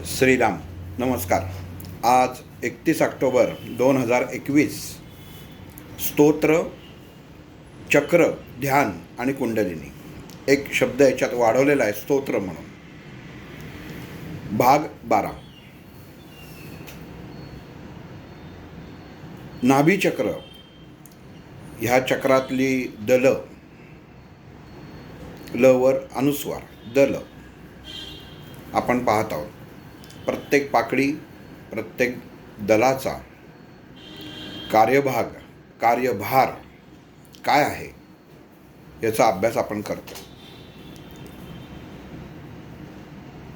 श्रीराम नमस्कार. आज 31 ऑक्टोबर 2021. स्तोत्र, चक्र, ध्यान आणि कुंडलिनी एक शब्द याच्यात वाढवलेला आहे स्तोत्र म्हणून. भाग 12. नाभीचक्र ह्या चक्रातली दल, ल वर अनुस्वार दल आपण पाहत आहोत. प्रत्येक पाकळी, प्रत्येक दलाचा कार्यभाग, कार्यभार काय आहे याचा अभ्यास आपण करतो.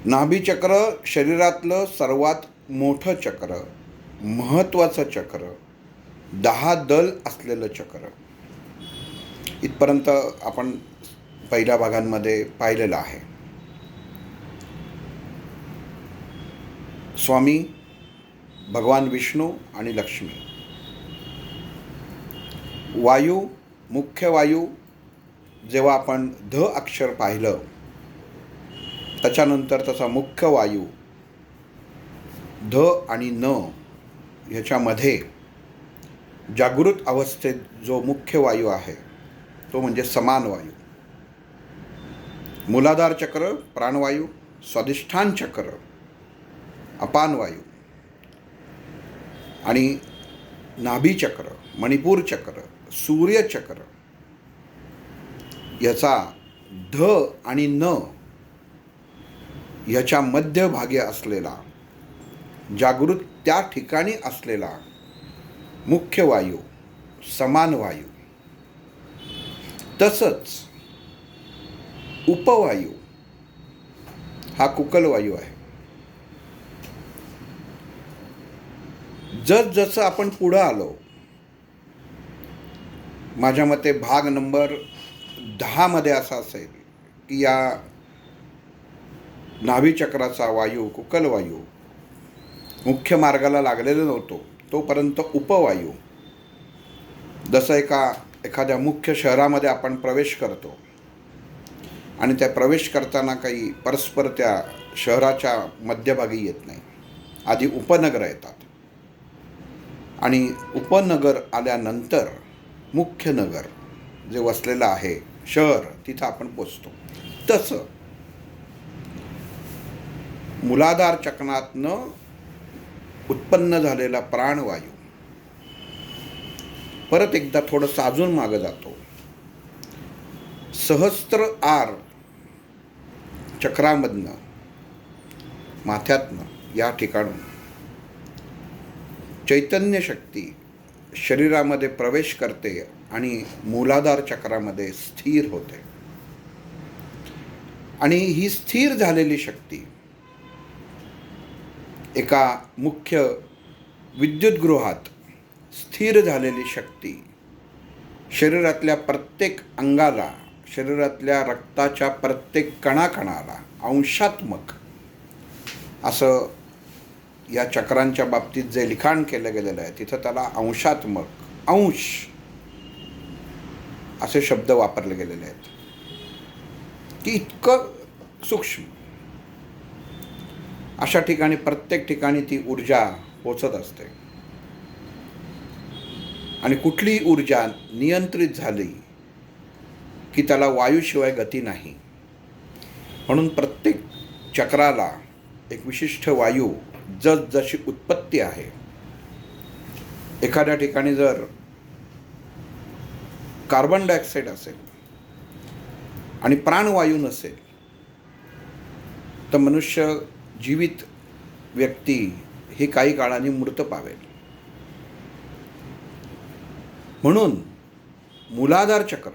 नाभीचक्र शरीरातलं सर्वात मोठं चक्र, महत्त्वाचं चक्र, 10 दल असलेलं चक्र. इथपर्यंत आपण पहिल्या भागांमध्ये पाहिलेलं आहे. स्वामी, भगवान विष्णू आणि लक्ष्मी. वायू, मुख्य वायू जेव्हा आपण ध अक्षर पाहिलं त्याच्यानंतर त्याचा मुख्य वायू ध आणि न ह्याच्यामध्ये जागृत अवस्थेत जो मुख्य वायू आहे तो म्हणजे समान वायू. मूलाधार चक्र प्राणवायू, स्वाधिष्ठान चक्र अपान वायू आणि नाभीचक्र, मणिपूर चक्र, सूर्यचक्र याचा ध आणि न ह्याच्या मध्यभागी असलेला जागृत त्या ठिकाणी असलेला मुख्य वायू समान वायू. तसंच उपवायू हा कुकल वायू आहे. जसं आपण पुढं आलो, माझ्या मते भाग नंबर 10 मध्ये असा असेल की या नाभीचक्राचा वायू कुकल वायू मुख्य मार्गाला लागलेला नव्हतो तोपर्यंत उपवायू, जसं एखाद्या मुख्य शहरामध्ये आपण प्रवेश करतो आणि त्या प्रवेश करताना काही परस्पर त्या शहराच्या मध्यभागी येत नाही, आधी उपनगर येतात आणि उपनगर आल्यानंतर मुख्य नगर जे वसलेलं आहे शहर तिथं आपण पोचतो. तसं मूलाधार चक्रातनं उत्पन्न झालेला प्राणवायू परत एकदा थोडं साजून मागं जातो. सहस्त्र आर चक्रामधनं, माथ्यातनं या ठिकाणून चैतन्य शक्ती शरीरामध्ये प्रवेश करते आणि मूलाधार चक्रामध्ये स्थिर होते. आणि ही स्थिर झालेली शक्ती एका मुख्य विद्युतगृहात स्थिर झालेली शक्ती शरीरातल्या प्रत्येक अंगाला, शरीरातल्या रक्ताच्या प्रत्येक कणाकणाला अंशात्मक असं या चक्रांच्या बाबतीत जे लिखाण केलं गेलेलं आहे तिथं त्याला अंशात्मक, अंश असे शब्द वापरले गेलेले आहेत की इतकं सूक्ष्म अशा ठिकाणी प्रत्येक ठिकाणी ती ऊर्जा पोचत असते. आणि कुठलीही ऊर्जा नियंत्रित झाली की त्याला वायूशिवाय गती नाही. म्हणून प्रत्येक चक्राला एक विशिष्ट वायू जशी उत्पत्ती आहे. एखाद्या ठिकाणी जर कार्बन डायऑक्साईड असेल आणि प्राणवायू नसेल तर मनुष्य जीवित व्यक्ती ही काही काळाने मृत पावेल. म्हणून मूलाधार चक्र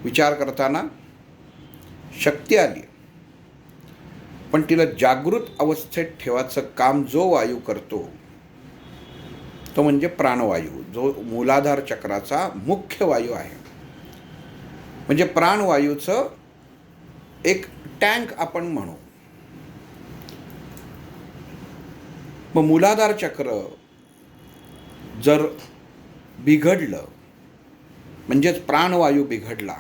विचार करताना शक्ती आली, पण तिला जागृत अवस्थेत ठेवायचं काम जो वायू करतो तो म्हणजे प्राणवायू, जो मूलाधार चक्राचा मुख्य वायू आहे. म्हणजे प्राणवायूचं एक टँक आपण म्हणू. मग मूलाधार चक्र जर बिघडलं म्हणजेच प्राणवायू बिघडला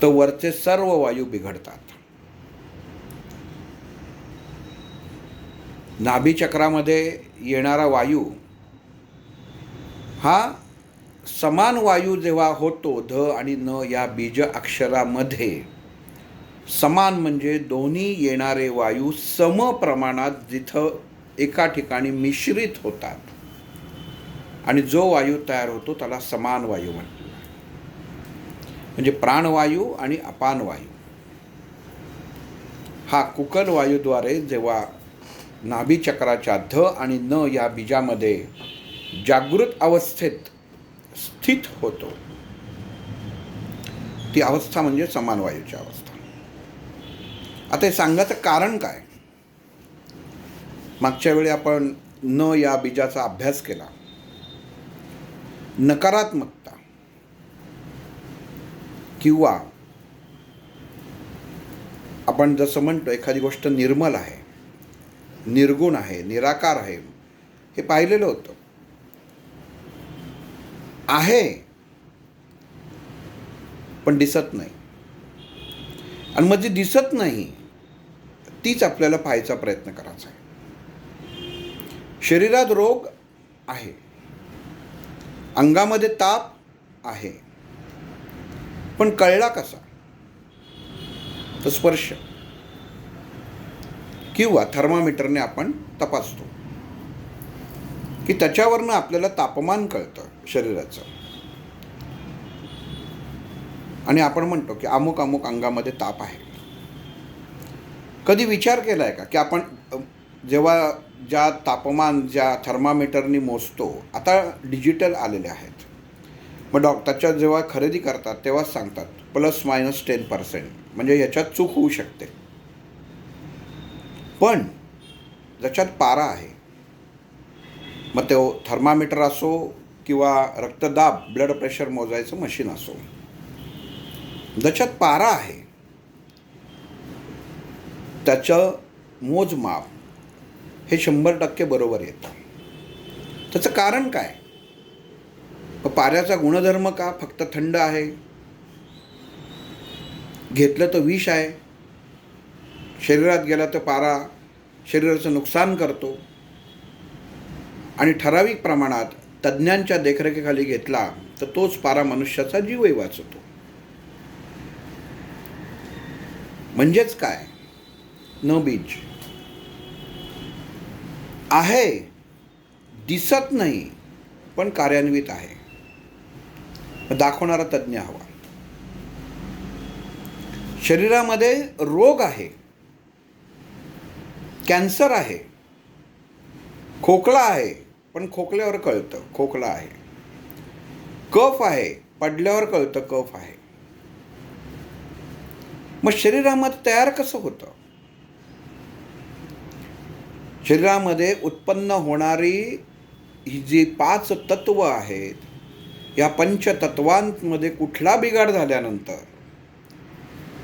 तर वरचे सर्व वायू बिघडतात. नाभीचक्रामध्ये येणारा वायू हा समान वायू जेव्हा होतो ध आणि न या बीज अक्षरामध्ये, समान म्हणजे दोन्ही येणारे वायू सम प्रमाणात जिथं एका ठिकाणी मिश्रित होतात आणि जो वायू तयार होतो त्याला समान वायू म्हणतात. म्हणजे प्राणवायू आणि अपान वायू हा कुकल वायूद्वारे जेव्हा नाभीचक्राच्या ध आणि न या बीजामध्ये जागृत अवस्थेत स्थित होतो, ती अवस्था म्हणजे समान वायूची अवस्था. आता हे सांगायचं कारण काय? मागच्या वेळी आपण न या बीजाचा अभ्यास केला. नकारात्मकता किंवा आपण जसं म्हणतो एखादी गोष्ट निर्मल आहे, निर्गुण आहे, निराकार आहे, हे पाहिलेलं होतं. आहे पण दिसत नाही, आणि मग जी दिसत नाही तीच आपल्याला पाहायचा प्रयत्न करायचा आहे. शरीरात रोग आहे, अंगामध्ये ताप आहे, पण कळला कसा? तर स्पर्श किंवा थर्मामीटरने आपण तपासतो की त्याच्यावरनं आपल्याला तापमान कळतं शरीराचं, आणि आपण म्हणतो की अमुक अमुक अंगामध्ये ताप आहे. कधी विचार केला आहे का की आपण जेव्हा ज्या तापमान ज्या थर्मामीटरनी मोजतो, आता डिजिटल आलेले आहेत, मग त्याच्या जेव्हा खरेदी करतात तेव्हाच सांगतात ±10%, म्हणजे याच्यात चूक होऊ शकते. पण ज्याच्यात पारा आहे, मग तो थर्मामीटर असो किंवा रक्तदाब ब्लड प्रेशर मोजायचं मशीन असो, ज्याच्यात पारा आहे त्याचं मोजमाप हे 100% बरोबर येतं. त्याचं कारण काय? पाऱ्याचा गुणधर्म का फक्त थंड आहे, घेतलं तर विष आहे, शरीरात गेला तर पारा शरीराचं नुकसान करतो, आणि ठराविक प्रमाणात तज्ज्ञांच्या देखरेखीखाली घेतला तर तोच पारा मनुष्याचा जीवही वाचवतो. म्हणजेच काय? न बीज आहे, दिसत नाही पण कार्यान्वित आहे, दाखवणारा तज्ज्ञ हवा. शरीरामध्ये रोग आहे, कॅन्सर आहे, खोकला आहे पण खोकल्यावर कळतं खोकला आहे, कफ आहे पडल्यावर कळतं कफ आहे. मग शरीरामध्ये तयार कसं होतं? शरीरामध्ये उत्पन्न होणारी ही जी 5 तत्व आहेत, या पंचतत्वांमध्ये कुठला बिघाड झाल्यानंतर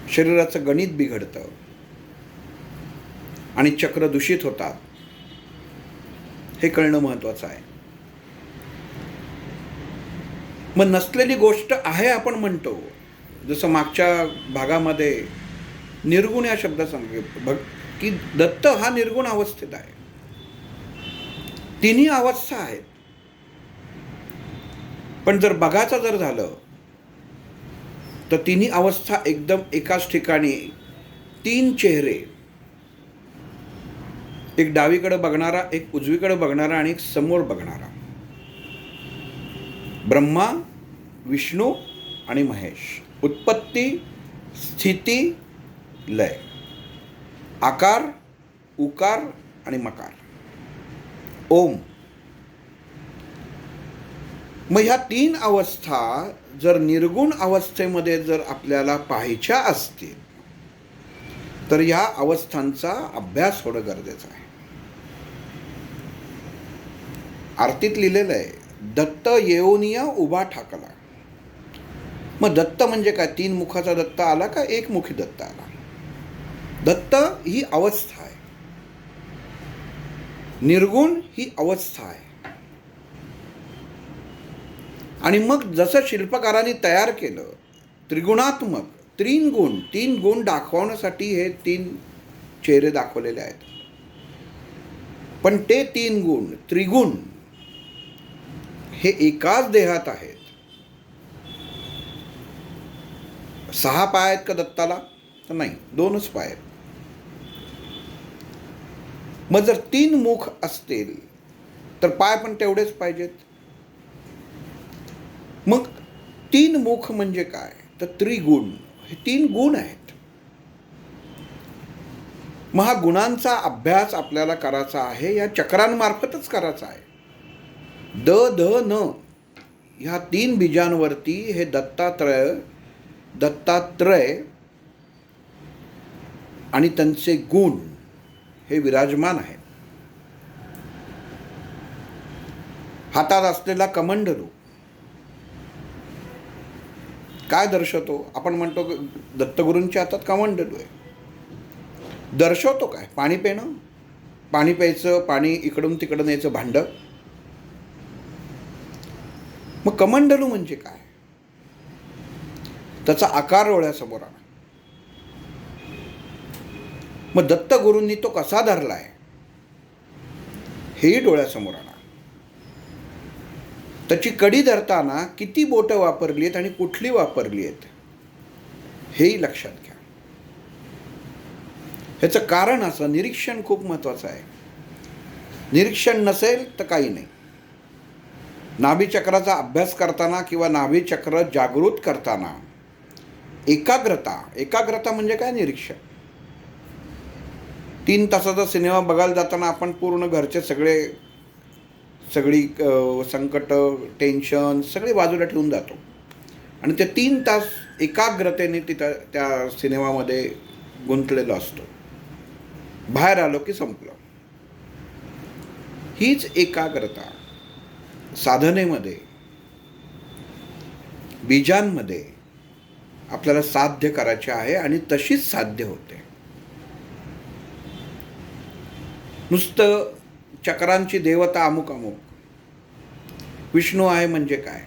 शरीराचं गणित बिघडतं आणि चक्र दूषित होतात, हे कळणं महत्त्वाचं आहे. मग नसलेली गोष्ट आहे आपण म्हणतो, जसं मागच्या भागामध्ये निर्गुण या शब्द सांगितलं की दत्त हा निर्गुण अवस्थेत आहे. तिन्ही अवस्था आहेत, पण जर बघायचं जर झालं तर तिन्ही अवस्था एकदम एकाच ठिकाणी, 3 चेहरे, एक डावीकडे बघणारा, एक उजवीकडे बघणारा आणि एक समोर बघणारा. ब्रह्मा, विष्णू आणि महेश. उत्पत्ती, स्थिती, लय, आकार, उकार आणि मकार, ओम. मग ह्या 3 अवस्था जर निर्गुण अवस्थेमध्ये जर आपल्याला पाहायच्या असतील तर ह्या अवस्थांचा अभ्यास होणं गरजेचं आहे. आरतीत लिहिलेलं आहे, दत्त येऊनिया उभा ठाकला. मग दत्त म्हणजे काय? 3 मुखाचा दत्त आला का एकमुखी दत्त आला? दत्त ही अवस्था आहे, निर्गुण ही अवस्था आहे. आणि मग जसं शिल्पकारांनी तयार केलं त्रिगुणात्मक, 3 गुण दाखवण्यासाठी हे 3 चेहरे दाखवलेले आहेत. पण ते 3 गुण त्रिगुण हे एकाच देहात आहेत. 6 पाय आहेत का दत्ताला? तर नाही, 2च पाय आहेत. मग जर 3 मुख असतील तर पाय पण तेवढेच पाहिजेत. मग 3 मुख म्हणजे काय? तर त्रिगुण हे 3 गुण आहेत. मग हा गुणांचा अभ्यास आपल्याला करायचा आहे, या चक्रांमार्फतच करायचा आहे. द ध न ह्या 3 बीजांवरती हे दत्तात्रय आणि त्यांचे गुण हे विराजमान आहेत. हातात असलेला कमंडलू काय दर्शवतो? आपण म्हणतो दत्तगुरूंच्या हातात कमंडलू आहे. दर्शवतो काय? पाणी पिणं, पाणी प्यायचं, पाणी इकडून तिकडून न्यायचं भांडं. मग कमंडलू म्हणजे काय? त्याचा आकार डोळ्यासमोर आला. मग दत्तगुरूंनी तो कसा धरलाय हेही डोळ्यासमोर आला. त्याची कडी धरताना किती बोटं वापरली आहेत आणि कुठली वापरली आहेत हेही लक्षात घ्या. ह्याचं कारण असं, निरीक्षण खूप महत्त्वाचं आहे. निरीक्षण नसेल तर काही नाही. नाभीचक्राचा अभ्यास करताना किंवा नाभीचक्र जागृत करताना एकाग्रता म्हणजे काय? निरीक्षण. 3 तासाचा सिनेमा बघायला जाताना आपण पूर्ण घरचे सगळी संकट, टेन्शन सगळी बाजूला ठेवून जातो आणि ते 3 तास एकाग्रतेने त्या सिनेमामध्ये गुंतलेलो असतो. बाहेर आलो की संपलं. हीच एकाग्रता साधनेमध्ये, बीजांमध्ये आपल्याला साध्य करायची आहे आणि तशीच साध्य होते. नुसतं चक्रांची देवता अमुक विष्णू आहे म्हणजे काय,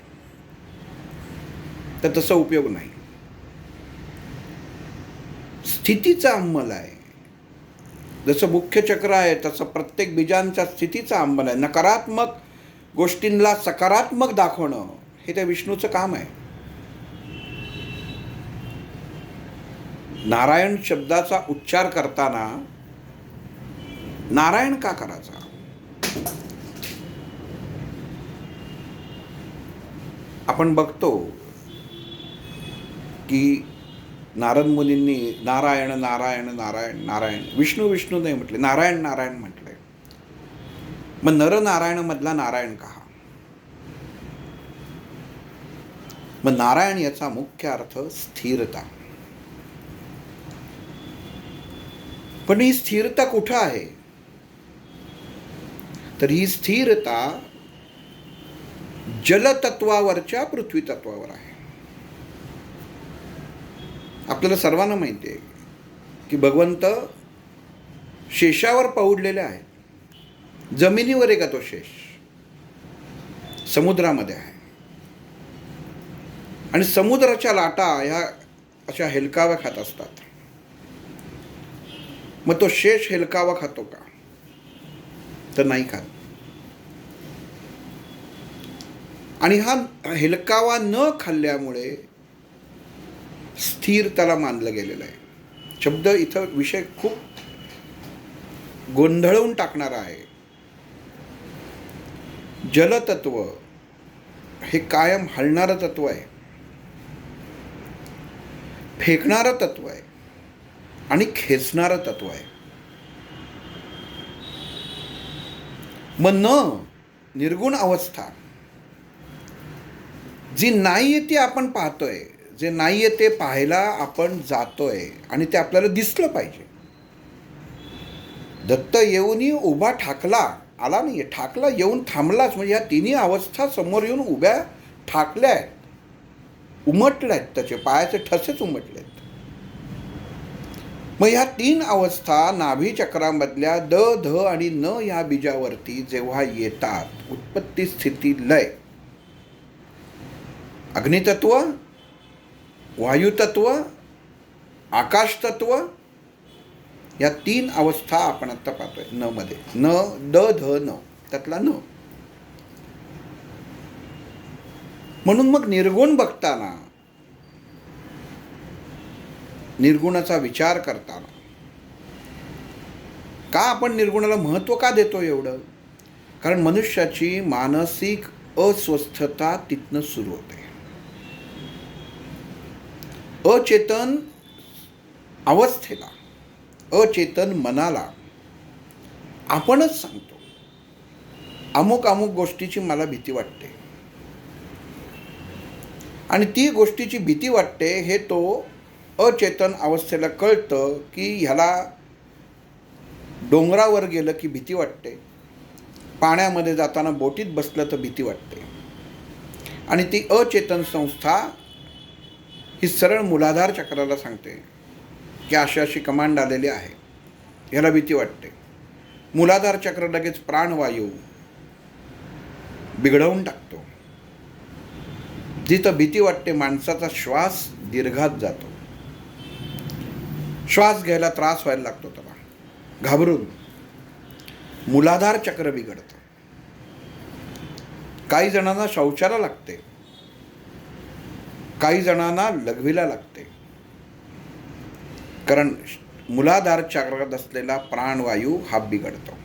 तर तसा उपयोग नाही. स्थितीचा अंमल आहे. जसं मुख्य चक्र आहे तसं प्रत्येक बीजांच्या स्थितीचा अंमल आहे. नकारात्मक गोष्टींना सकारात्मक दाखवणं हे त्या विष्णूचं काम आहे. नारायण शब्दाचा उच्चार करताना नारायण का करायचा? आपण बघतो की नारद मुनींनी नारायण नारायण नारायण नारायण, विष्णू विष्णू नाही म्हटले, नारायण नारायण म्हटले. मग नरनारायण मधला नारायण का? मग नारायण याचा मुख्य अर्थ स्थिरता. पण ही स्थिरता कुठं आहे? तर ही स्थिरता जलतत्वावरच्या पृथ्वी तत्वावर आहे. आपल्याला सर्वांना माहिती आहे की भगवंत शेषावर पौडलेले आहेत. जमिनीवर आहे का तो शेष? समुद्रामध्ये आहे. आणि समुद्राच्या लाटा ह्या अशा हेलकाव्या खात असतात. मग तो शेष हेलकावा खातो का? तर नाही खात. आणि हा हेलकावा न खाल्ल्यामुळे स्थिर त्याला मानलं गेलेलं आहे. शब्द इथं विषय खूप गोंधळून टाकणारा आहे. जलतत्व हे कायम हलणारं तत्व आहे, फेकणारं तत्व आहे आणि खेचणारं तत्व आहे. मग निर्गुण अवस्था जी नाहीये ती आपण पाहतोय, जे नाहीये ते पाहायला आपण जातोय आणि ते आपल्याला दिसलं पाहिजे. दत्त येऊनही उभा ठाकला, आला नाहीये, ठाकला, येऊन थांबलाच. म्हणजे या तिन्ही अवस्था समोर येऊन उभ्या ठाकल्या आहेत, उमटल्या आहेत, त्याचे पायाचे ठसेच उमटले आहेत. मग ह्या 3 अवस्था नाभीचक्रामधल्या द ध आणि न या बीजावरती जेव्हा येतात, उत्पत्ती स्थिती लय, अग्नितत्व, वायुतत्व, आकाशतत्व या 3 अवस्था आपण आत्ता पाहतोय न मध्ये. न, द, ध, न, त्यातला न. म्हणून मग निर्गुण बघताना, निर्गुणाचा विचार करताना, का आपण निर्गुणाला महत्त्व का देतो एवढं? कारण मनुष्याची मानसिक अस्वस्थता तिथनं सुरू होते. अचेतन अवस्थेला, अचेतन मनाला आपणच सांगतो अमुक अमुक गोष्टीची मला भीती वाटते, आणि ती गोष्टीची भीती वाटते हे तो अचेतन अवस्थेला कळतं की ह्याला डोंगरावर गेलं की भीती वाटते, पाण्यामध्ये जाताना बोटीत बसलं तर भीती वाटते. आणि ती अचेतन संस्था ही सरळ मूलाधार चक्राला सांगते की अशी अशी कमांड आलेली आहे, ह्याला भीती वाटते. मूलाधार चक्र लगेच प्राणवायू बिघडवून टाकतो. जिथं भीती वाटते माणसाचा श्वास दीर्घात जातो, श्वास घ्यायला त्रास व्हायला लागतो त्याला, घाबरून मूलाधार चक्र बिघडतं. काही जणांना शौचाला लागते, काही जणांना लघवीला लागते, कारण मूलाधार चक्रात असलेला प्राणवायू हा बिघडतो.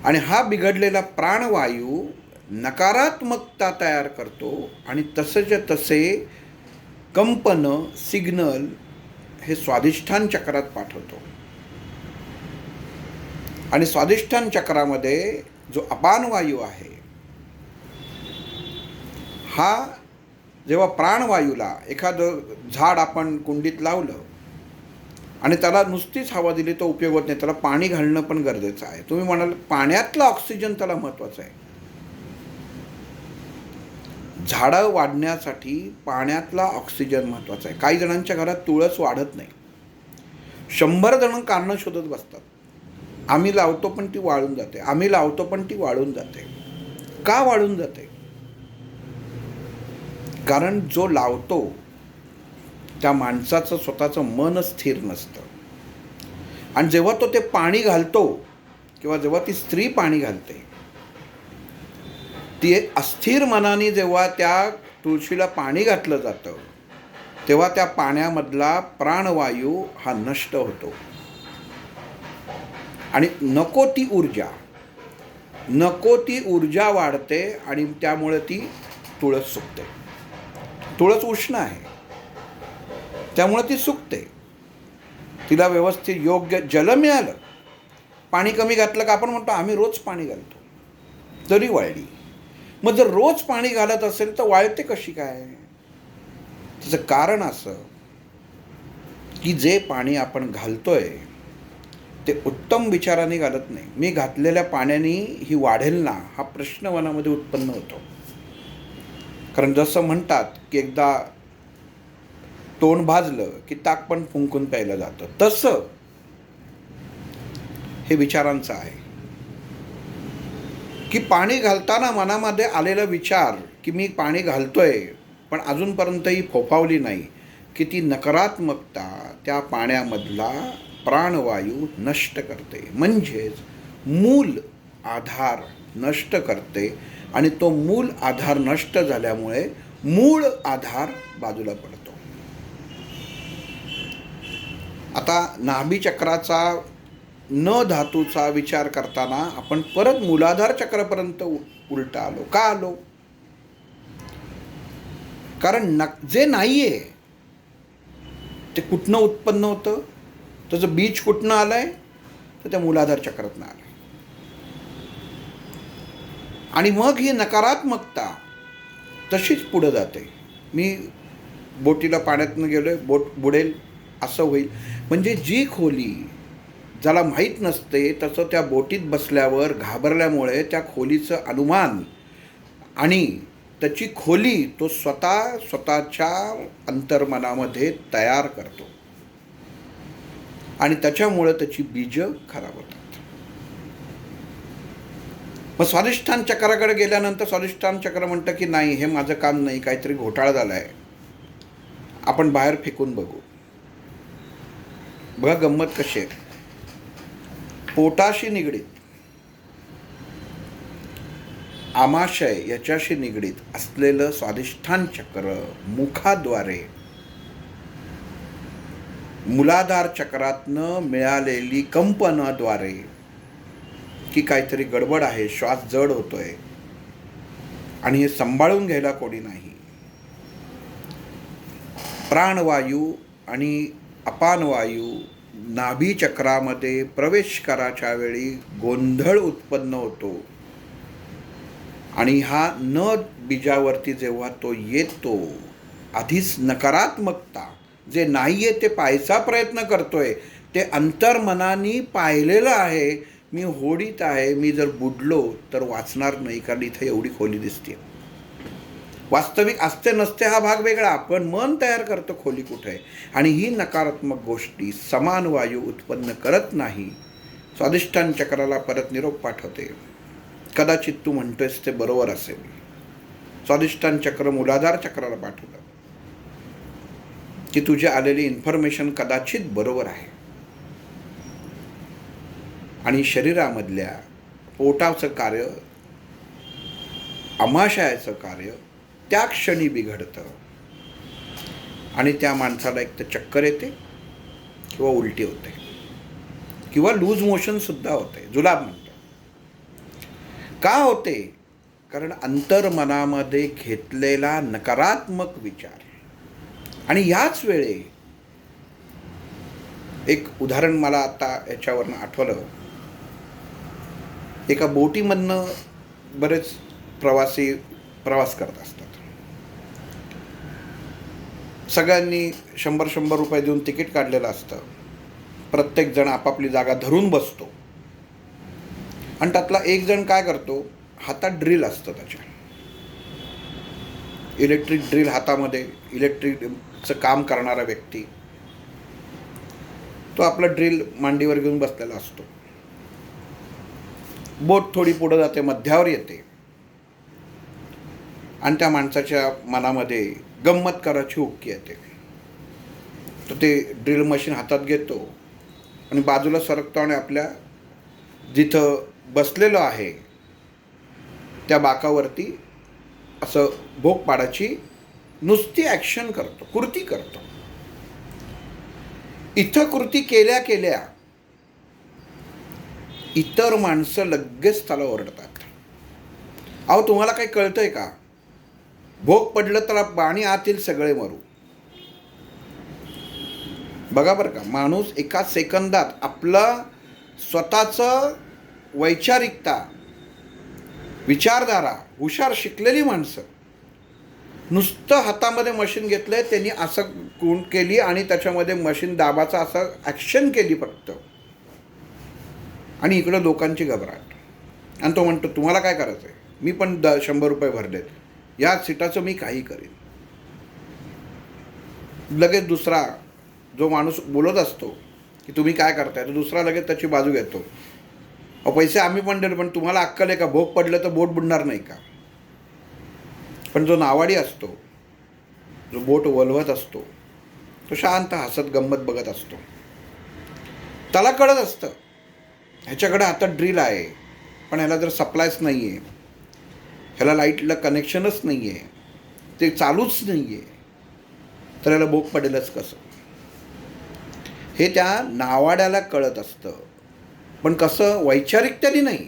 आणि हा बिघडलेला प्राणवायू नकारात्मकता तयार करतो आणि तसंच तसे कंपन, सिग्नल हे स्वाधिष्ठान चक्रात पाठवतो. आणि स्वाधिष्ठान चक्रामध्ये जो अपानवायू आहे, हा जेव्हा प्राणवायूला एखादं झाड आपण कुंडीत लावलं आणि त्याला नुसतीच हवा दिली तो उपयोग होत नाही, त्याला पाणी घालणं पण गरजेचं आहे. तुम्ही म्हणाल पाण्यातला ऑक्सिजन त्याला महत्त्वाचा आहे. झाडं वाढण्यासाठी पाण्यातला ऑक्सिजन महत्त्वाचा आहे. काही जणांच्या घरात तुळस वाढत नाही, 100 जण कारणं शोधत बसतात. आम्ही लावतो पण ती वाळून जाते, आम्ही लावतो पण ती वाळून जाते. का वाळून जाते? कारण जो लावतो त्या माणसाचं स्वतःचं मन स्थिर नसतं. आणि जेव्हा तो ते पाणी घालतो किंवा जेव्हा ती स्त्री पाणी घालते, ती अस्थिर मनाने जेव्हा त्या तुळशीला पाणी घातलं जातं तेव्हा त्या पाण्यामधला प्राणवायू हा नष्ट होतो. आणि नको ती ऊर्जा वाढते आणि त्यामुळे ती तुळस सुकते. तुळस उष्ण आहे त्यामुळे ती सुकते. तिला व्यवस्थित योग्य जल मिळालं, पाणी कमी घातलं का आपण म्हणतो आम्ही रोज पाणी घालतो तरी वाळली. मग जर रोज पाणी घालत असेल तर वाळते कशी काय? त्याचं कारण असं की जे पाणी आपण घालतोय ते उत्तम विचाराने घालत नाही. मी घातलेल्या पाण्याने ही वाढेल ना हा प्रश्न मनामध्ये उत्पन्न होतो. कारण जसं म्हणतात की एकदा तोंड भाजलं की ताक पण फुंकून प्यायलं जातं, तसं हे विचारांचं आहे की पाणी घालताना मनामध्ये आलेला विचार की मी पाणी घालतोय पण अजूनपर्यंतही फोफावली नाही की ती नकारात्मकता त्या पाण्यामधला प्राणवायू नष्ट करते. म्हणजेच मूल आधार नष्ट करते. आणि तो मूल आधार नष्ट झाल्यामुळे मूळ आधार बाजूला पडतो. आता नाभी चक्राचा न धातूचा विचार करताना आपण परत मूलाधार चक्रापर्यंत उलटा आलो. का आलो? कारण जे नाहीये ते कुठनं उत्पन्न होतं, त्याचं बीज कुठनं आलंय तर त्या मूलाधार चक्रातनं आलंय. आणि मग ही नकारात्मकता तशीच पुढे जाते. मी बोटीला पाण्यातनं गेलोय, बोट बुडेल असं होईल. म्हणजे जी खोली ज्याला माहीत नसते तसं त्या बोटीत बसल्यावर घाबरल्यामुळे त्या खोलीचं अनुमान आणि त्याची खोली तो स्वतःच्या अंतर्मनामध्ये तयार करतो आणि त्याच्यामुळे त्याची बीजं खराब होतात. मग स्वाधिष्ठान चक्राकडे गेल्यानंतर स्वाधिष्ठान चक्र म्हणतं की नाही, हे माझं काम नाही, काहीतरी घोटाळा झाला आहे, आपण बाहेर फेकून बघू. बघा गंमत कशी आहे. पोटाशी निगडीत, आमाशय याच्याशी निगडीत असलेलं स्वादिष्ठान चक्र मुखाद्वारे मूलाधार चक्रातनं मिळालेली कंपनाद्वारे की काहीतरी गडबड आहे, श्वास जड होतोय आणि हे सांभाळून घ्यायला कोणी नाही. प्राणवायू आणि अपानवायू नाभी चक्रामध्ये प्रवेश करायच्या वेळी गोंधळ उत्पन्न होतो आणि हा न बीजावरती जेव्हा तो येतो, आधीच नकारात्मकता, जे नाही आहे ते पाहायचा प्रयत्न करतोय, ते अंतर्मनानी पाहिलेलं आहे. मी होडीत आहे, मी जर बुडलो तर वाचणार नाही, कारण इथे एवढी खोली दिसते. वास्तविक असते नसते हा भाग वेगळा, पण मन तयार करतं खोली कुठे आहे. आणि ही नकारात्मक गोष्टी समान वायू उत्पन्न करत नाही. स्वादिष्ठान चक्राला परत निरोप पाठवते, कदाचित तू म्हणतोयस ते बरोबर असेल. स्वादिष्ठान चक्र मूलाधार चक्राला पाठवलं की तुझी आलेली इन्फॉर्मेशन कदाचित बरोबर आहे. आणि शरीरामधल्या पोटाचं कार्य, आमाशयाचं कार्य त्या क्षणी बिघडतं आणि त्या माणसाला एक तर चक्कर येते किंवा उलटी होते किंवा लूज मोशनसुद्धा होते, जुलाब म्हणतो. का होते? कारण अंतर्मनामध्ये घेतलेला नकारात्मक विचार. आणि ह्याच वेळे एक उदाहरण मला आता याच्यावरनं आठवलं. एका बोटीमधनं बरेच प्रवासी प्रवास करत असतात. सगळ्यांनी 100-100 रुपये देऊन तिकीट काढलेलं असतं. प्रत्येक जण आपापली जागा धरून बसतो आणि त्यातला एक जण काय करतो, हातात ड्रिल असतं त्याच्या, इलेक्ट्रिक ड्रिल हातामध्ये, इलेक्ट्रिकचं काम करणारा व्यक्ती, तो आपला ड्रिल मांडीवर घेऊन बसलेला असतो. बोट थोडी पुढं जाते, मध्यावर येते आणि त्या माणसाच्या मनामध्ये गंमत करायची हुक्की येते. तो ते ड्रिल मशीन हातात घेतो आणि बाजूला सरकतो आणि आपल्या जिथं बसलेलो आहे त्या बाकावरती असं भोक पाडायची नुसती ॲक्शन करतो, कृती करतो. इथं कृती केल्या केल्या इतर माणसं लगेच त्याला ओरडतात, अहो तुम्हाला काही कळतंय का, भोग पडलं तर पाणी आत येईल, सगळे मरू. बघा बरं का, माणूस एका सेकंदात आपलं स्वतःचं वैचारिकता, विचारधारा, हुशार शिकलेली माणसं, नुसतं हातामध्ये मशीन घेतलंय, त्यांनी असं गुण केली आणि त्याच्यामध्ये मशीन दाबाचं असं ॲक्शन केली फक्त, आणि इकडं लोकांची घबराट. आणि तो म्हणतो तुम्हाला काय करायचं आहे, मी पण 100 रुपये भरलेत, या सीटाचं मी काही करीन. लगेच दुसरा जो माणूस बोलत असतो की तुम्ही काय करताय, तो दुसरा लगेच त्याची बाजू घेतो, अहो पैसे आम्ही पण देतो, पण तुम्हाला अक्कल आहे का, भोग पडलं तर बोट बुडणार नाही का. पण जो नावाडी असतो, जो बोट वलवत असतो, तो शांत हसत गंमत बघत असतो. त्याला कळत असतं ह्याच्याकडे हातात ड्रिल आहे, पण ह्याला जर सप्लायच नाही आहे, ह्याला लाईटला कनेक्शनच नाही आहे, ते चालूच नाही आहे, तर ह्याला भोग पडेलच कसं. हे त्या नावाड्याला कळत असतं, पण कसं, वैचारिकतेने नाही.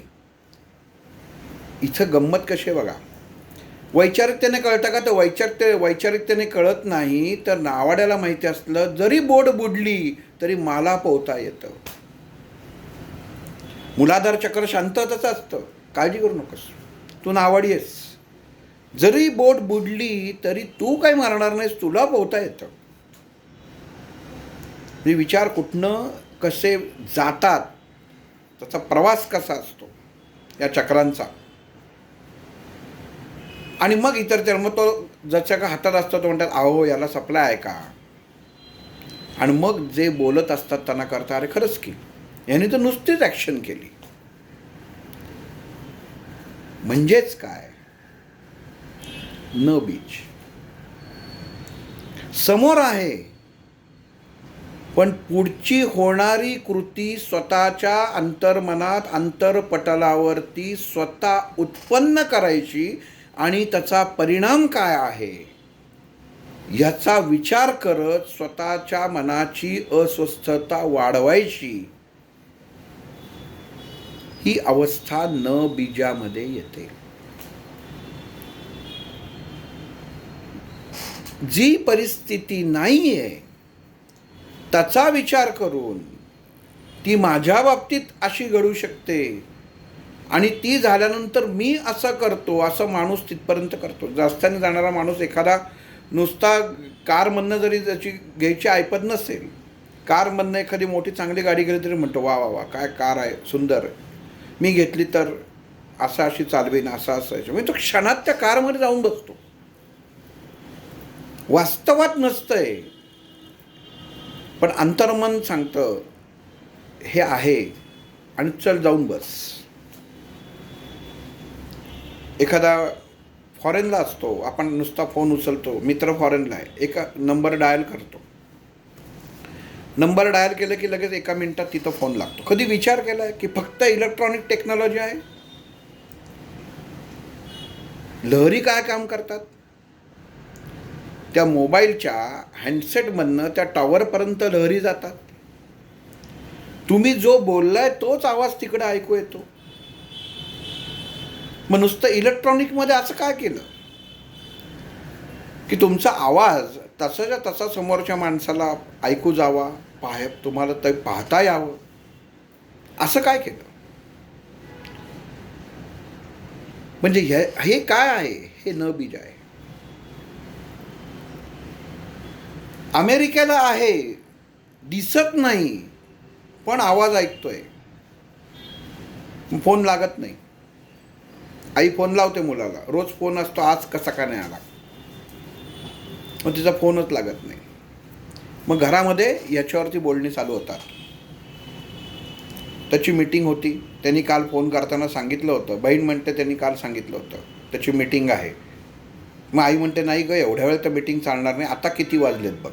इथं गंमत कशी आहे बघा, वैचारिकतेने कळतं का, तर वैचारिकतेने कळत नाही. तर नावाड्याला माहिती असलं जरी बोट बुडली तरी मला पोहता येतं. मूलाधार चक्र शांतताच असतं, काळजी करू नकोस, तू नावाडी आहेस, जरी बोट बुडली तरी तू काय मारणार नाहीस, तुला पोहता येतं. हे विचार कुठनं कसे जातात, त्याचा प्रवास कसा असतो या चक्रांचा. आणि मग इतर मग तो ज्याच्या का हातात असतो तो म्हणतात अहो याला सप्लाय आहे का. आणि मग जे बोलत असतात त्यांना करता, अरे खरंच की यांनी तर नुसतीच ॲक्शन केली. म्हणजेच काय, न बीज समोर आहे, पण पुढची होणारी कृती स्वतःच्या अंतर्मनात अंतरपटलावरती स्वतः उत्पन्न करायची आणि त्याचा परिणाम काय आहे ह्याचा विचार करत स्वतःच्या मनाची अस्वस्थता वाढवायची, ही अवस्था न बीजामध्ये येते. जी परिस्थिती नाही आहे त्याचा विचार करून ती माझ्या बाबतीत अशी घडू शकते आणि ती झाल्यानंतर मी असं करतो, असं माणूस तिथपर्यंत करतो. रस्त्याने जाणारा माणूस एखादा नुसता कारमधनं जरी त्याची घ्यायची ऐपत नसेल, कारमधनं एखादी मोठी चांगली गाडी गेली तरी म्हणतो वा वा वा काय कार आहे, सुंदर, मी घेतली तर असं अशी चालवीन, असं असायचं. म्हणजे तो क्षणात त्या कारमध्ये जाऊन बसतो. वास्तवात नसतंय, पण अंतर्मन सांगतं हे आहे आणि चल जाऊन बस. एखादा फॉरेनला असतो, आपण नुसता फोन उचलतो, मित्र फॉरेनला आहे, एका नंबर डायल करतो, नंबर डायल केलं की लगेच एका मिनिटात तिथं फोन लागतो. कधी विचार केला आहे की फक्त इलेक्ट्रॉनिक टेक्नॉलॉजी आहे? लहरी काय काम करतात? त्या मोबाईलच्या हँडसेटमधनं त्या टॉवरपर्यंत लहरी जातात. तुम्ही जो बोललाय तोच आवाज तिकडे ऐकू येतो. मग नुसतं इलेक्ट्रॉनिकमध्ये असं काय केलं की तुमचा आवाज तसाच्या तसा समोरच्या माणसाला ऐकू जावा, तुम्हाला ते पाहता यावं, असं काय केलं? म्हणजे हे काय आहे? हे न बीज आहे. अमेरिकेला आहे, दिसत नाही पण आवाज ऐकतोय, फोन लागत नाही. आई फोन लावते मुलाला, रोज फोन असतो, आज कसा का नाही आला, मग तिचा फोनच लागत नाही. मग घरामध्ये याच्यावरती बोलणी चालू होतात. त्याची मीटिंग होती, त्यांनी काल फोन करताना सांगितलं होतं, बहीण म्हणते त्यांनी काल सांगितलं होतं त्याची मीटिंग आहे. मग आई म्हणते नाही गं, एवढ्या वेळ तर मीटिंग चालणार नाही, आता किती वाजलेत बघ.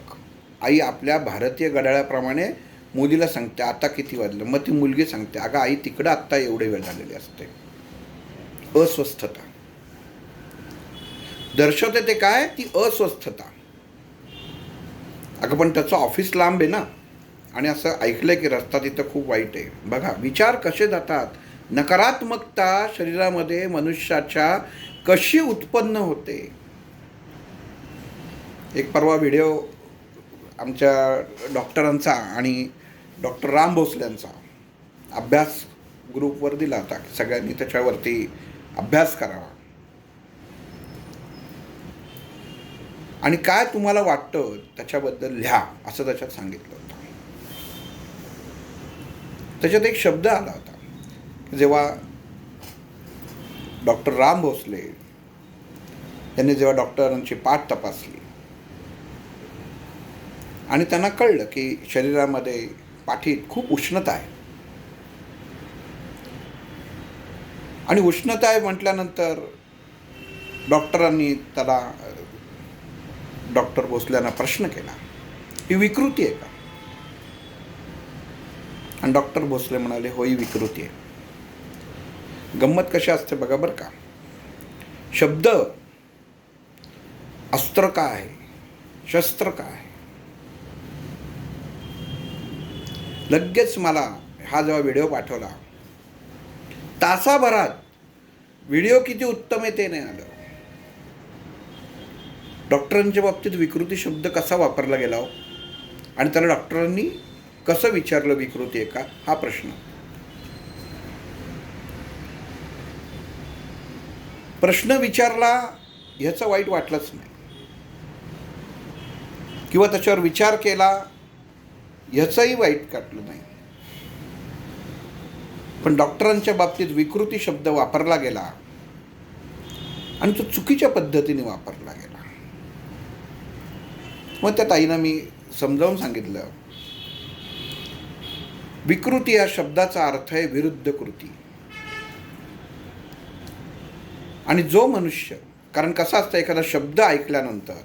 आई आपल्या भारतीय घड्याळाप्रमाणे मुलीला सांगते आता किती वाजलं. मग ती मुलगी सांगते अगं आई तिकडं आत्ता एवढे वेळ झालेले असते. अस्वस्थता दर्शवते. ते काय? ती अस्वस्थता. अगं पण त्याचं ऑफिस लांब आहे ना, आणि असं ऐकलंय की रस्ता तिथं खूप वाईट आहे. बघा विचार कसे जातात. नकारात्मकता शरीरामध्ये मनुष्याच्या कशी उत्पन्न होते. एक परवा व्हिडिओ आमच्या डॉक्टरांचा आणि डॉक्टर राम भोसल्यांचा अभ्यास ग्रुपवर दिला होता की सगळ्यांनी त्याच्यावरती अभ्यास करावा आणि काय तुम्हाला वाटतं त्याच्याबद्दल लिहा असं त्याच्यात सांगितलं होतं. त्याच्यात एक शब्द आला होता. जेव्हा डॉक्टर राम भोसले यांनी जेव्हा डॉक्टरांची पाठ तपासली आणि त्यांना कळलं की शरीरामध्ये पाठीत खूप उष्णता आहे, आणि उष्णता आहे म्हटल्यानंतर डॉक्टरांनी त्याला डॉक्टर भोसल्यांना प्रश्न केला ही विकृती आहे का? आणि डॉक्टर भोसले म्हणाले हो ही विकृती आहे. गंमत कशी असते बघा बरं का. शब्द अस्त्र काय आहे, शस्त्र काय आहे. लगेच मला हा जेव्हा व्हिडिओ पाठवला तासाभरात व्हिडिओ किती उत्तम आहे ते नाही आलं. डॉक्टरांच्या बाबतीत विकृती शब्द कसा वापरला गेला हो, आणि त्याला डॉक्टरांनी कसं विचारलं विकृती आहे का हा प्रश्न. प्रश्न विचारला ह्याचं वाईट वाटलंच नाही, किंवा त्याच्यावर विचार केला ह्याचंही वाईट वाटलं नाही. पण डॉक्टरांच्या बाबतीत विकृती शब्द वापरला गेला आणि तो चुकीच्या पद्धतीने वापरला गेला. मग त्या ताईंना मी समजावून सांगितलं विकृती या शब्दाचा अर्थ आहे विरुद्ध कृती. आणि जो मनुष्य, कारण कसं असतं एखादा शब्द ऐकल्यानंतर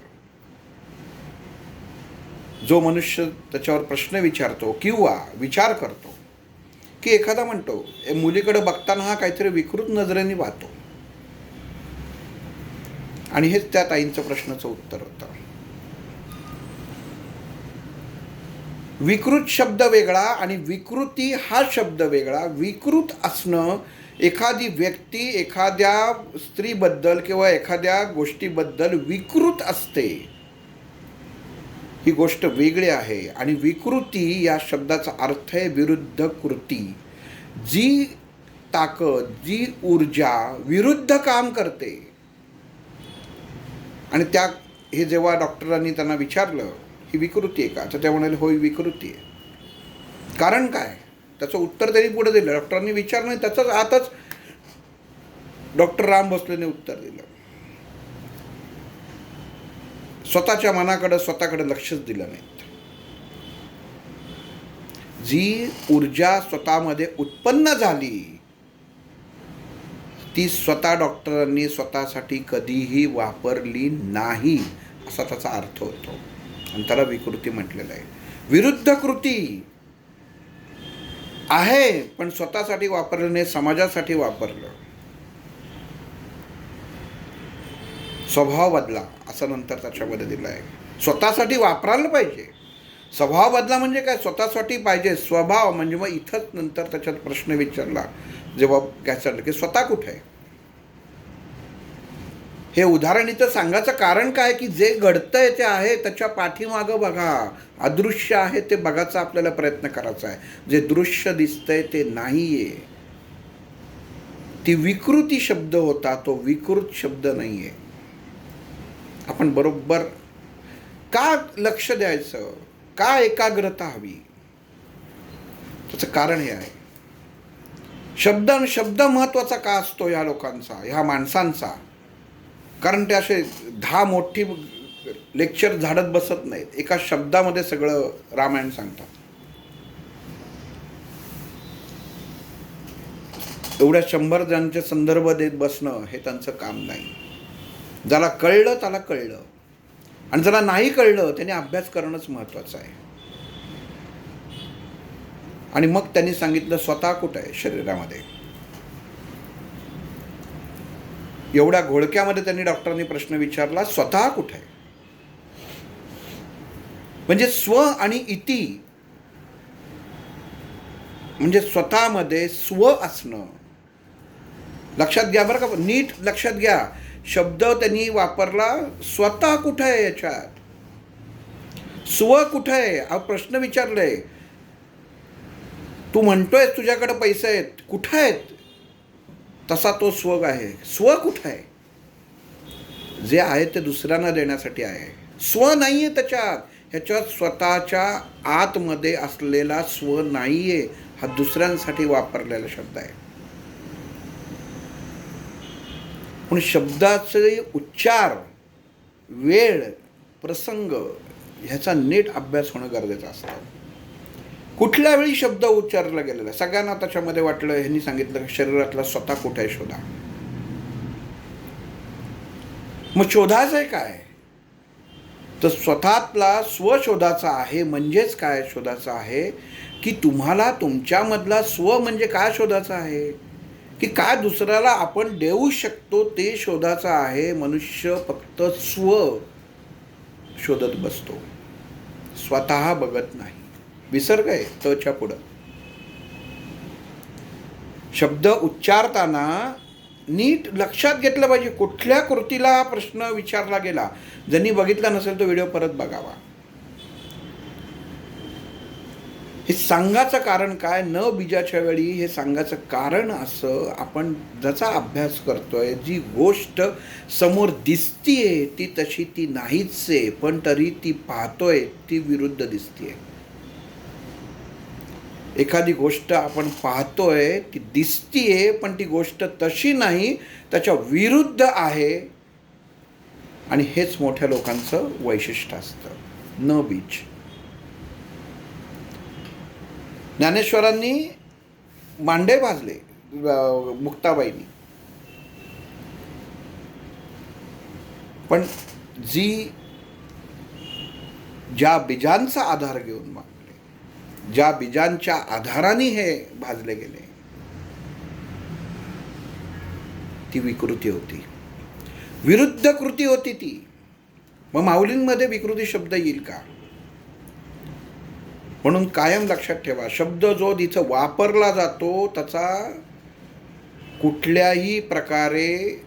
जो मनुष्य त्याच्यावर प्रश्न विचारतो किंवा विचार करतो, की एखादा म्हणतो मुलीकडे बघताना हा काहीतरी विकृत नजरेने पाहतो, आणि हेच त्या ताईंचं प्रश्नाचं उत्तर होतं. विकृत शब्द वेगळा आणि विकृती हा शब्द वेगळा. विकृत असणं एखादी व्यक्ती एखाद्या स्त्रीबद्दल किंवा एखाद्या गोष्टीबद्दल विकृत असते, ही गोष्ट वेगळी आहे. आणि विकृती या शब्दाचा अर्थ आहे विरुद्ध कृती. जी ताकद, जी ऊर्जा विरुद्ध काम करते. आणि हे जेव्हा डॉक्टरांनी त्यांना विचारलं ही विकृती आहे का, तर ते म्हणाले होय विकृती आहे. कारण काय, त्याचं उत्तर त्यांनी पुढे दिलं. डॉक्टरांनी विचारलं, त्याचंच आतच डॉक्टर राम भोसलेने उत्तर दिलं. स्वतःच्या मनाकडं स्वतःकडे लक्षच दिलं नाहीत. जी ऊर्जा स्वतःमध्ये उत्पन्न झाली ती स्वतः डॉक्टरांनी स्वतःसाठी कधीही वापरली नाही, असा त्याचा अर्थ होतो. आणि त्याला विकृती म्हटलेलं आहे. विरुद्ध कृती आहे पण स्वतःसाठी वापरलं नाही, समाजासाठी वापरलं. स्वभाव बदला असं नंतर त्याच्यामध्ये दिलं आहे. स्वतःसाठी वापरायला पाहिजे. स्वभाव बदला म्हणजे काय, स्वतःसाठी पाहिजे. स्वभाव म्हणजे मग इथंच नंतर त्याच्यात प्रश्न विचारला जेव्हा घ्यायचं की स्वतः कुठे आहे. हे उदाहरण इथं सांगायचं कारण काय, की जे घडतंय ते आहे त्याच्या पाठीमागं बघा. अदृश्य आहे ते बघायचा आपल्याला प्रयत्न करायचा आहे. जे दृश्य दिसतंय ते नाहीये. ती विकृती शब्द होता, तो विकृत शब्द नाहीये. आपण बरोबर का लक्ष द्यायचं, का एकाग्रता हवी, त्याचं कारण हे आहे. शब्द महत्त्वाचा का असतो ह्या लोकांचा, ह्या माणसांचा. कारण ते असे 10 मोठी लेक्चर झाडत बसत नाहीत. एका शब्दामध्ये सगळं रामायण सांगतात. एवढ्या 100 जणांचे संदर्भ देत बसणं हे त्यांचं काम नाही. ज्याला कळलं त्याला कळलं, आणि ज्याला नाही कळलं त्याने अभ्यास करणंच महत्त्वाचं आहे. आणि मग त्यांनी सांगितलं स्वतः कुठं आहे शरीरामध्ये. एवढ्या घोळक्यामध्ये त्यांनी डॉक्टरांनी प्रश्न विचारला स्वतः कुठे आहे. म्हणजे स्व आणि इति म्हणजे स्वतःमध्ये स्व असणं. लक्षात घ्या बरं का, नीट लक्षात घ्या. शब्द त्यांनी वापरला स्वतः कुठे आहे. याच्यात स्व कुठे आहे हा प्रश्न विचारलाय. तू म्हणतोय तुझ्याकडे पैसे आहेत, कुठे आहेत, तसा तो स्व आहे. स्व कुठे आहे. जे आहे ते दुसऱ्यांना देण्यासाठी आहे. स्व नाहीये त्याच्यात. ह्याच्यात स्वतःच्या आतमध्ये असलेला स्व नाहीये. हा दुसऱ्यांसाठी वापरलेला शब्द आहे. पण शब्दाचे उच्चार, वेळ, प्रसंग ह्याचा नीट अभ्यास होणं गरजेचं असतं. कुठल्या वेळी शब्द उच्चारला गेलेला. सगळ्यांना त्याच्यामध्ये वाटलं, ह्यांनी सांगितलं शरीरातला स्वतः कुठे आहे शोधा. मग शोधायचं आहे काय, तर स्वतःतला स्व शोधाचा आहे. म्हणजेच काय शोधाचं आहे, की तुम्हाला तुमच्यामधला स्व म्हणजे काय शोधाचं आहे, की काय दुसऱ्याला आपण देऊ शकतो ते शोधाचं आहे. मनुष्य फक्त स्व शोधत बसतो, स्वतः बघत नाही. विसर्ग आहे तच्या पुढं. शब्द उच्चारताना नीट लक्षात घेतलं पाहिजे कुठल्या कृतीला प्रश्न विचारला गेला. ज्यांनी बघितला नसेल तो व्हिडिओ परत बघावा. हे सांगायचं कारण काय, न बीजाच्या वेळी हे सांगायचं कारण असं, आपण ज्याचा अभ्यास करतोय, जी गोष्ट समोर दिसतीये ती तशी ती नाहीच आहे, पण तरी ती पाहतोय ती विरुद्ध दिसतीये. एखादी गोष्ट आपण पाहतोय ती दिसतीये पण ती गोष्ट तशी नाही, त्याच्या विरुद्ध आहे. आणि हेच मोठ्या लोकांचं वैशिष्ट्य असतं. न बीज. ज्ञानेश्वरांनी मांडे भाजले मुक्ताबाईंनी, पण जी ज्या बीजांचा आधार घेऊन मागले, ज्या बीजांच्या आधाराने हे भाजले गेले, ती विकृती होती, विरुद्ध कृती होती ती. मग माऊलींमध्ये विकृती शब्द येईल का? म्हणून कायम लक्षात ठेवा, शब्द जो जिथं वापरला जातो त्याचा कुठल्याही प्रकारे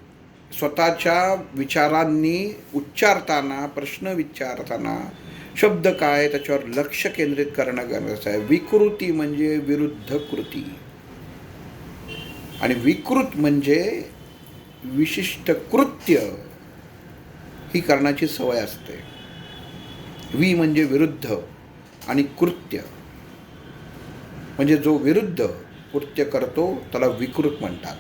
स्वतःच्या विचारांनी उच्चारताना, प्रश्न विचारताना शब्द काय त्याच्यावर लक्ष केंद्रित करणं गरजेचं आहे. विकृती म्हणजे विरुद्ध कृती, आणि विकृत म्हणजे विशिष्ट कृत्य ही करण्याची सवय असते. वि म्हणजे विरुद्ध आणि कृत्य म्हणजे जो विरुद्ध कृत्य करतो त्याला विकृत म्हणतात.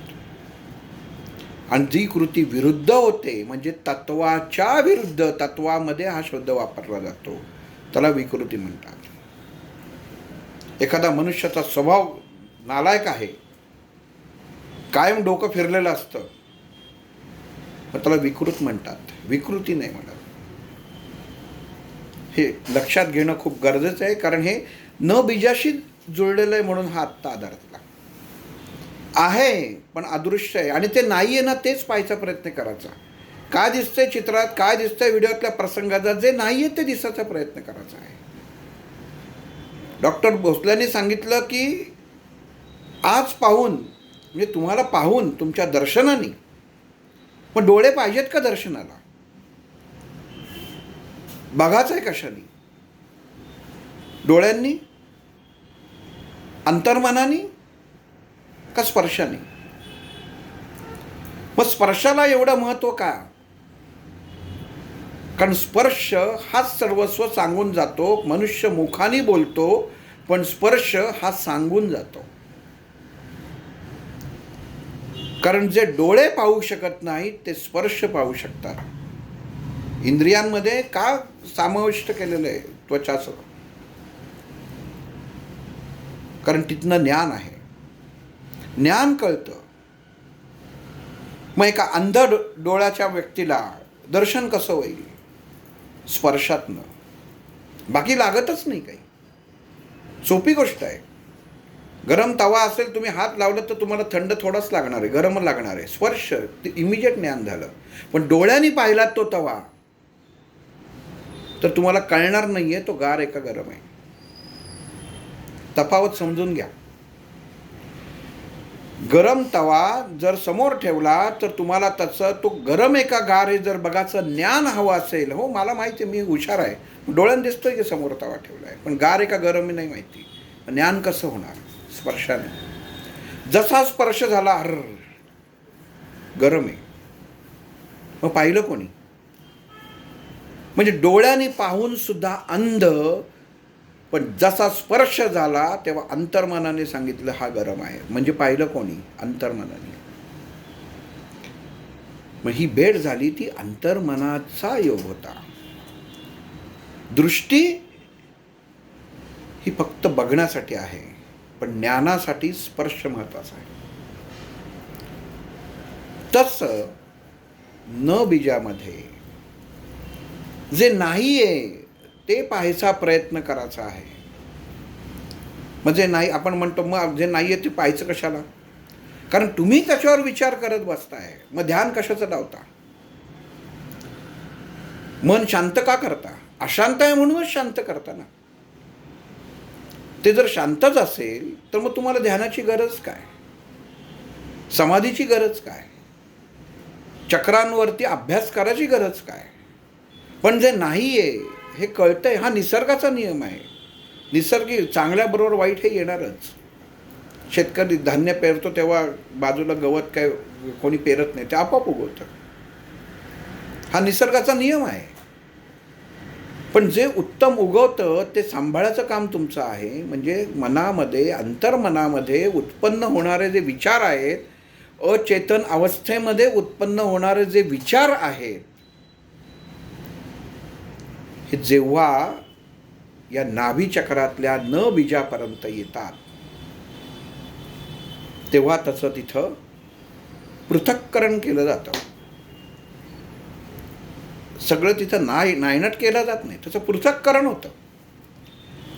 आणि जी कृती विरुद्ध होते म्हणजे तत्वाच्या विरुद्ध, तत्वामध्ये हा शब्द वापरला जातो, त्याला विकृती म्हणतात. एखादा मनुष्याचा स्वभाव नालायक आहे, कायम डोकं फिरलेलं असतं, तर त्याला विकृत म्हणतात, विकृती नाही म्हणत. हे लक्षात घेणं खूप गरजेचं आहे, कारण हे न बीजाशी जुळलेलं आहे. म्हणून हा आत्ता आधार दिला आहे, पण अदृश्य आहे, आणि ते नाही आहे ना तेच पाहायचा प्रयत्न करायचा. काय दिसतंय चित्रात, काय दिसतंय व्हिडिओतल्या प्रसंगाचा, जे नाही आहे ते दिसायचा प्रयत्न करायचा आहे. डॉक्टर भोसल्यांनी सांगितलं की आज पाहून म्हणजे तुम्हाला पाहून तुमच्या दर्शनाने, पण डोळे पाहिजेत का दर्शनाला? बघायचं आहे कशाने? डोळ्यांनी, अंतर्मनाने का स्पर्शाने? मग स्पर्शाला एवढं महत्त्व का? कारण स्पर्श हाच सर्वस्व सांगून जातो. मनुष्य मुखाने बोलतो, पण स्पर्श हा सांगून जातो. कारण जे डोळे पाहू शकत नाहीत ते स्पर्श पाहू शकतात. इंद्रियांमध्ये का समाविष्ट केलेलं आहे त्वचाचं? कारण तिथनं ज्ञान आहे, ज्ञान कळतं. मग एका अंध डोळ्याच्या व्यक्तीला दर्शन कसं होईल? स्पर्शातनं. बाकी लागतच नाही काही. सोपी गोष्ट आहे. गरम तवा असेल, तुम्ही हात लावलं तर तुम्हाला थंड थोडाच लागणार आहे, गरम लागणार आहे. स्पर्श ते इमिजिएट ज्ञान झालं. पण डोळ्यांनी पाहिलात तो तवा तर तुम्हाला कळणार नाही आहे तो गार आहे का गरम आहे. तफावत समजून घ्या. गरम तवा जर समोर ठेवला तर तुम्हाला त्याचं तो गरम आहे का गार आहे जर बघायचं ज्ञान हवं असेल, हो मला माहिती आहे, मी हुशार आहे, डोळ्यानं दिसतोय की समोर तवा ठेवला आहे, पण गार आहे का गरम आहे नाही माहिती. ज्ञान कसं होणार? स्पर्शाने. जसा स्पर्श झाला, अर गरम आहे, मग पाहिलं कोणी? म्हणजे डोळ्याने पाहून सुद्धा अंध, पण जसा स्पर्श झाला तेव्हा अंतर्मनाने सांगितलं हा गरम आहे. म्हणजे पाहिलं कोणी? अंतर्मनाने. मग ही भेट झाली ती अंतर्मनाचा योग होता. दृष्टी ही फक्त बघण्यासाठी आहे, पण ज्ञानासाठी स्पर्श महत्वाचा आहे. तसं न बीजामध्ये जे नाही आहे ते पाहायचा प्रयत्न करायचा आहे. म्हणजे नाही आपण म्हणतो मग जे नाही आहे ते पाहायचं कशाला? कारण तुम्ही त्याच्यावर विचार करत बसताय. मग ध्यान कशाचं लावता? मन शांत का करता? अशांत आहे म्हणूनच शांत करता ना. ते जर शांतच असेल तर मग तुम्हाला ध्यानाची गरज काय? समाधीची गरज काय? चक्रांवरती अभ्यास करायची गरज काय? पण जे नाही आहे हे कळतंय. हा निसर्गाचा नियम आहे. निसर्गी चांगल्याबरोबर वाईट हे येणारच. शेतकरी धान्य पेरतो तेव्हा बाजूला गवत काय कोणी पेरत नाही, ते आपोआप उगवतं. हा निसर्गाचा नियम आहे. पण जे उत्तम उगवतं ते सांभाळायचं काम तुमचं आहे. म्हणजे मनामध्ये, अंतर्मनामध्ये उत्पन्न होणारे जे विचार आहेत, अचेतन अवस्थेमध्ये उत्पन्न होणारे जे विचार आहेत, हे जेव्हा या नाभी चक्रातल्या न बीजापर्यंत येतात तेव्हा त्याचं तिथं पृथक्करण केलं जातं. सगळं तिथं नायनट केलं जात नाही, त्याचं पृथक्करण होतं.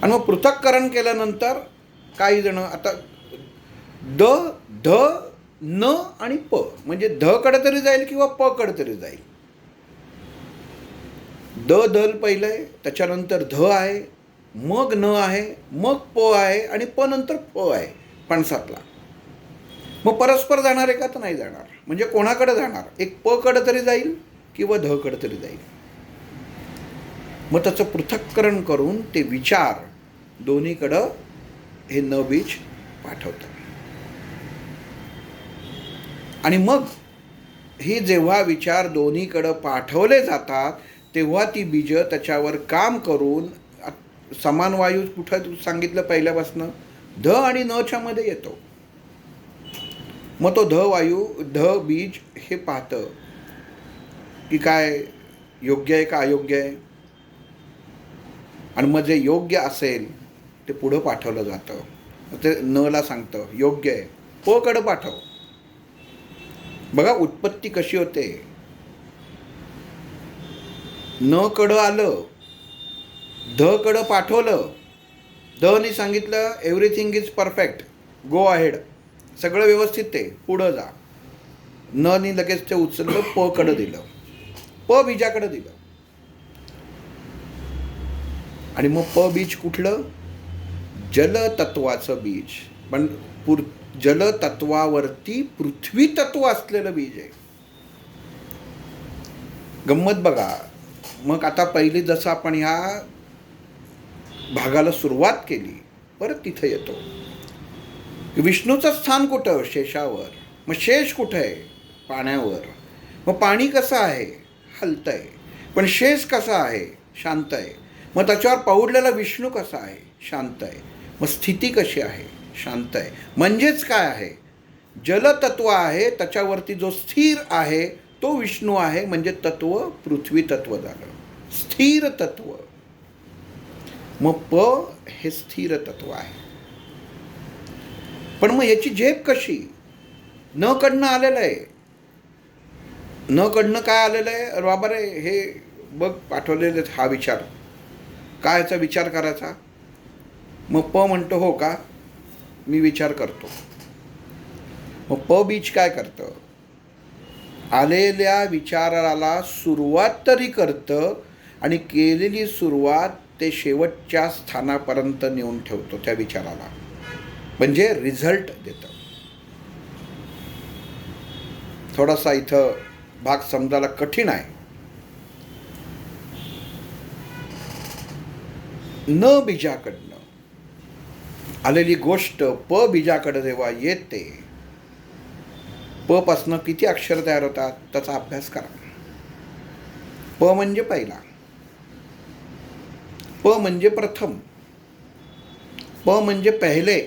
आणि मग पृथक्करण केल्यानंतर काही जण आता द, ध, न आणि प, म्हणजे ध कडे तरी जाईल किंवा प कडे तरी जाईल. द दल पहिलं आहे, त्याच्यानंतर ध आहे, मग न आहे, मग प आहे आणि प नंतर प आहे पणसातला. मग परस्पर जाणार आहे का तर नाही जाणार. म्हणजे कोणाकडे जाणार, एक प कडे तरी जाईल किंवा ध कडे तरी जाईल. मग त्याचं पृथक्करण करून ते विचार दोन्हीकडं हे न बीज पाठवतात. आणि मग ही जेव्हा विचार दोन्हीकडं पाठवले जातात तेव्हा ती बीज त्याच्यावर काम करून समान वायू कुठं सांगितलं पहिल्यापासनं ध आणि न च्या मध्ये येतो. मग तो ध बीज हे पाहतं की काय योग्य आहे का अयोग्य आहे. आणि मग जे योग्य असेल ते पुढं पाठवलं जातं. ते न ला सांगतं योग्य आहे, प कडं पाठव. बघा उत्पत्ती कशी होते. न कडं आलं, ध कडं पाठवलं, ध नी सांगितलं everything is perfect, go ahead, सगळं व्यवस्थित आहे, पुढं जा. न नी लगेच ते उचललं, प कडं दिलं, प बीजाकडं दिलं. आणि मग प बीज कुठलं, जलतत्वाचं बीज. पण जलतत्वावरती पृथ्वी तत्व असलेलं बीज आहे. गंमत बघा. मग आता पहिली जसं आपण ह्या भागाला सुरुवात केली, परत तिथं येतो. विष्णूचं स्थान कुठं, शेषावर. मग शेष कुठं आहे, पाण्यावर. मग पाणी कसं आहे, हलतंय. पण शेष कसा आहे, शांत आहे. मग त्याच्यावर पाऊडलेला विष्णू कसा आहे, शांत आहे. मग स्थिती कशी आहे, शांत आहे. म्हणजेच काय आहे, जलतत्व आहे, त्याच्यावरती जो स्थिर आहे तो विष्णू आहे. म्हणजे तत्व पृथ्वी तत्व झालं, स्थिर तत्व. मग प हे स्थिर तत्व आहे. पण मग याची झेप कशी, न कडनं आलेलं आहे. न कडनं काय आलेलं आहे, बरोबर आहे, हे बघ पाठवलेले हा विचार. काय याचा विचार करायचा. मग प म्हणतो हो का, मी विचार करतो. मग प बीज काय करतं, आलेल्या विचाराला सुरुवात तरी करतं आणि केलेली सुरुवात ते शेवटच्या स्थानापर्यंत नेऊन ठेवतो त्या विचाराला. म्हणजे रिझल्ट देतं. थोडासा इथं भाग समजायला कठीण आहे. न बीजाकडनं आलेली गोष्ट प बीजाकडे जेव्हा येते, प पासनं किती अक्षर तयार होतात त्याचा अभ्यास करा. प म्हणजे पहिला, प म्हणजे प्रथम, प म्हणजे पहिले.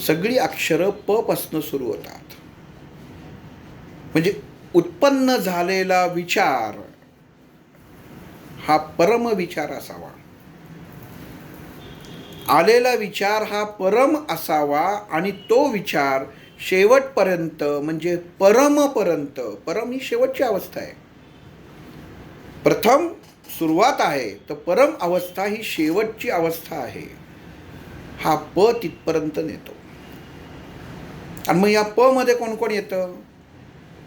सगळी अक्षरं प पासनं सुरू होतात. म्हणजे उत्पन्न झालेला विचार हा परम विचार असावा. आलेला विचार हा परम असावा आणि तो विचार शेवटपर्यंत म्हणजे परमपर्यंत. परम ही शेवटची अवस्था आहे. प्रथम सुरुवात आहे तर परम अवस्था ही शेवटची अवस्था आहे. हा प तिथपर्यंत नेतो. आणि मग या प मध्ये कोण कोण येतं.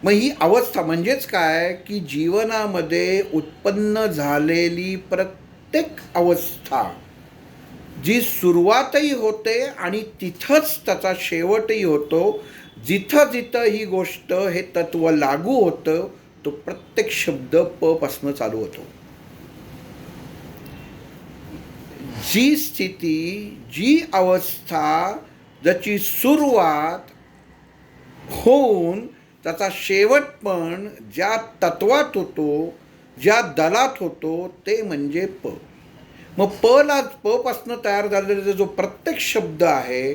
मग ही अवस्था म्हणजेच काय की जीवनामध्ये उत्पन्न झालेली प्रत्येक अवस्था जी सुरुवातही होते आणि तिथंच त्याचा शेवटही होतो. जिथं जिथं ही गोष्ट हे तत्व लागू होतं तो प्रत्येक शब्द प पासनं चालू होतो. जी स्थिती, जी अवस्था, ज्याची सुरुवात होऊन त्याचा शेवट पण ज्या तत्वात होतो, ज्या दलात होतो ते म्हणजे प. मग प पासनं तयार झालेला जो प्रत्येक शब्द आहे,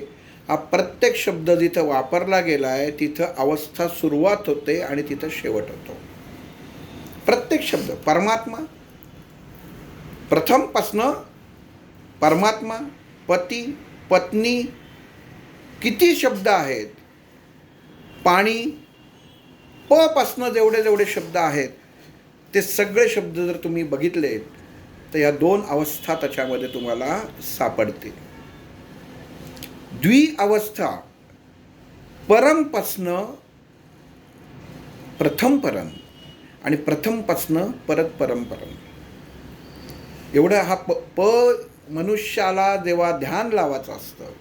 हा प्रत्येक शब्द जिथं वापरला गेला आहे तिथं अवस्था सुरुवात होते आणि तिथं शेवट होतो. प्रत्येक शब्द. परमात्मा, प्रथमपासनं परमात्मा, पती, पत्नी, किती शब्द आहेत. पाणी, प पासनं जेवढे जेवढे शब्द आहेत ते सगळे शब्द जर तुम्ही बघितले तर या 2 अवस्था त्याच्यामध्ये तुम्हाला सापडतील. द्वि अवस्था परमपासनं प्रथम परम आणि प्रथमपासनं परत परम. एवढं हा मनुष्याला जेव्हा ध्यान लावायचं असतं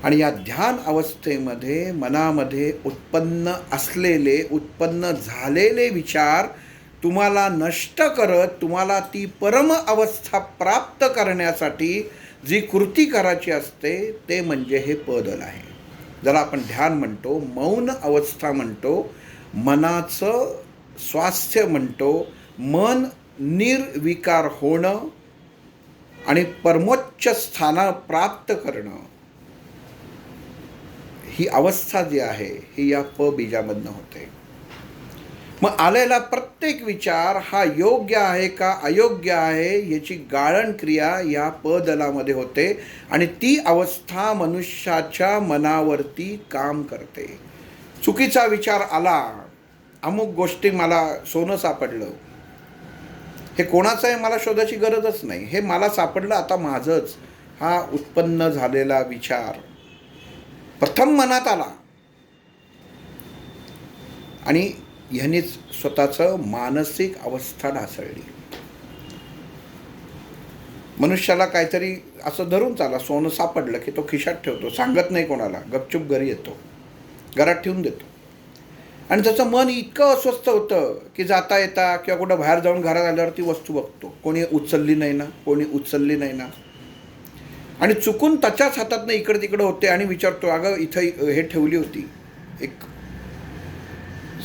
आणि या ध्यान अवस्थेमध्ये मनामध्ये उत्पन्न झालेले विचार तुम्हाला नष्ट करत तुम्हाला ती परम अवस्था प्राप्त करण्यासाठी जी कृती करायची असते ते म्हणजे हे पदल आहे, ज्याला आपण ध्यान म्हणतो, मौन अवस्था म्हणतो, मनाचं स्वास्थ्य म्हणतो. मन निर्विकार होणं आणि परमोच्च स्थान प्राप्त करणं, ही अवस्था जी आहे ही या बीजामधनं होते. मग आलेला प्रत्येक विचार हा योग्य आहे का अयोग्य आहे याची गाळण क्रिया या दलामध्ये होते आणि ती अवस्था मनुष्याच्या मनावरती काम करते. चुकीचा विचार आला, अमुक गोष्टी मला सोनं सापडलं, हे कोणाचं आहे मला शोधायची गरजच नाही, हे मला सापडलं आता माझंच, हा उत्पन्न झालेला विचार प्रथम मनात आला आणि ह्यानेच स्वतःचं मानसिक अवस्था ढासळली. मनुष्याला काहीतरी असं धरून चाला, सोनं सापडलं की तो खिशात ठेवतो, सांगत नाही कोणाला, गपचूप घरी येतो, घरात ठेवून देतो आणि त्याचं मन इतकं अस्वस्थ होतं की जाता येता किंवा कुठं बाहेर जाऊन घरात आल्यावर ती वस्तू बघतो, कोणी उचलली नाही ना आणि चुकून त्याच्याच हातातनं इकडं तिकडं होते आणि विचारतो, अगं इथं हे ठेवली होती, एक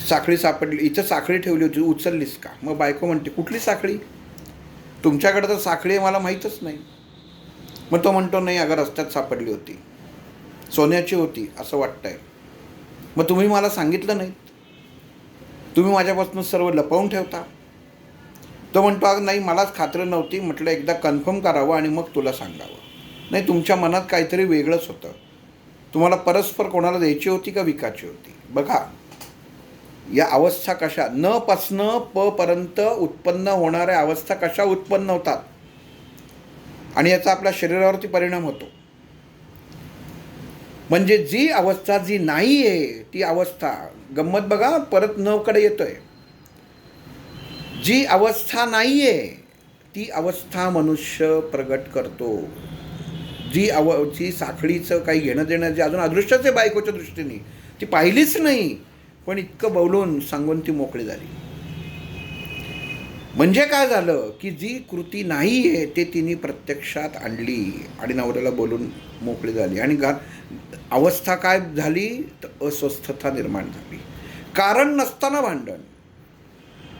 साखळी सापडली, इथं साखळी ठेवली होती, उचललीस का? मग बायको म्हणते, कुठली साखळी? तुमच्याकडे तर साखळी आहे मला माहीतच नाही. मग तो म्हणतो, नाही अगं रस्त्यात सापडली होती, सोन्याची होती असं वाटतंय. मग तुम्ही मला सांगितलं नाही, तुम्ही माझ्यापासून सर्व लपवून ठेवता. तो म्हणतो, अगं नाही मलाच खात्री नव्हती, म्हटलं एकदा कन्फर्म करावं आणि मग तुला सांगावं. नाही, तुमच्या मनात काहीतरी वेगळंच होतं, तुम्हाला परस्पर कोणाला द्यायची होती का विकायची होती. बघा या अवस्था कशा न पासनं पर्यंत उत्पन्न होणाऱ्या अवस्था कशा उत्पन्न होतात आणि याचा आपल्या शरीरावरती परिणाम होतो. म्हणजे जी अवस्था जी नाही आहे ती अवस्था, गंमत बघा परत नवकडे येतोय, जी अवस्था नाही आहे ती अवस्था मनुष्य प्रगट करतो. जी साखळीचं काही घेणं देणं जे अजून अदृश्यच आहे बायकोच्या दृष्टीने, ती पाहिलीच नाही पण इतकं बोलून सांगून ती मोकळी झाली. म्हणजे काय झालं की जी कृती नाही आहे ते तिने प्रत्यक्षात आणली आणि नवऱ्याला बोलून मोकळी झाली आणि अवस्था काय झाली तर अस्वस्थता निर्माण झाली. कारण नसताना भांडण,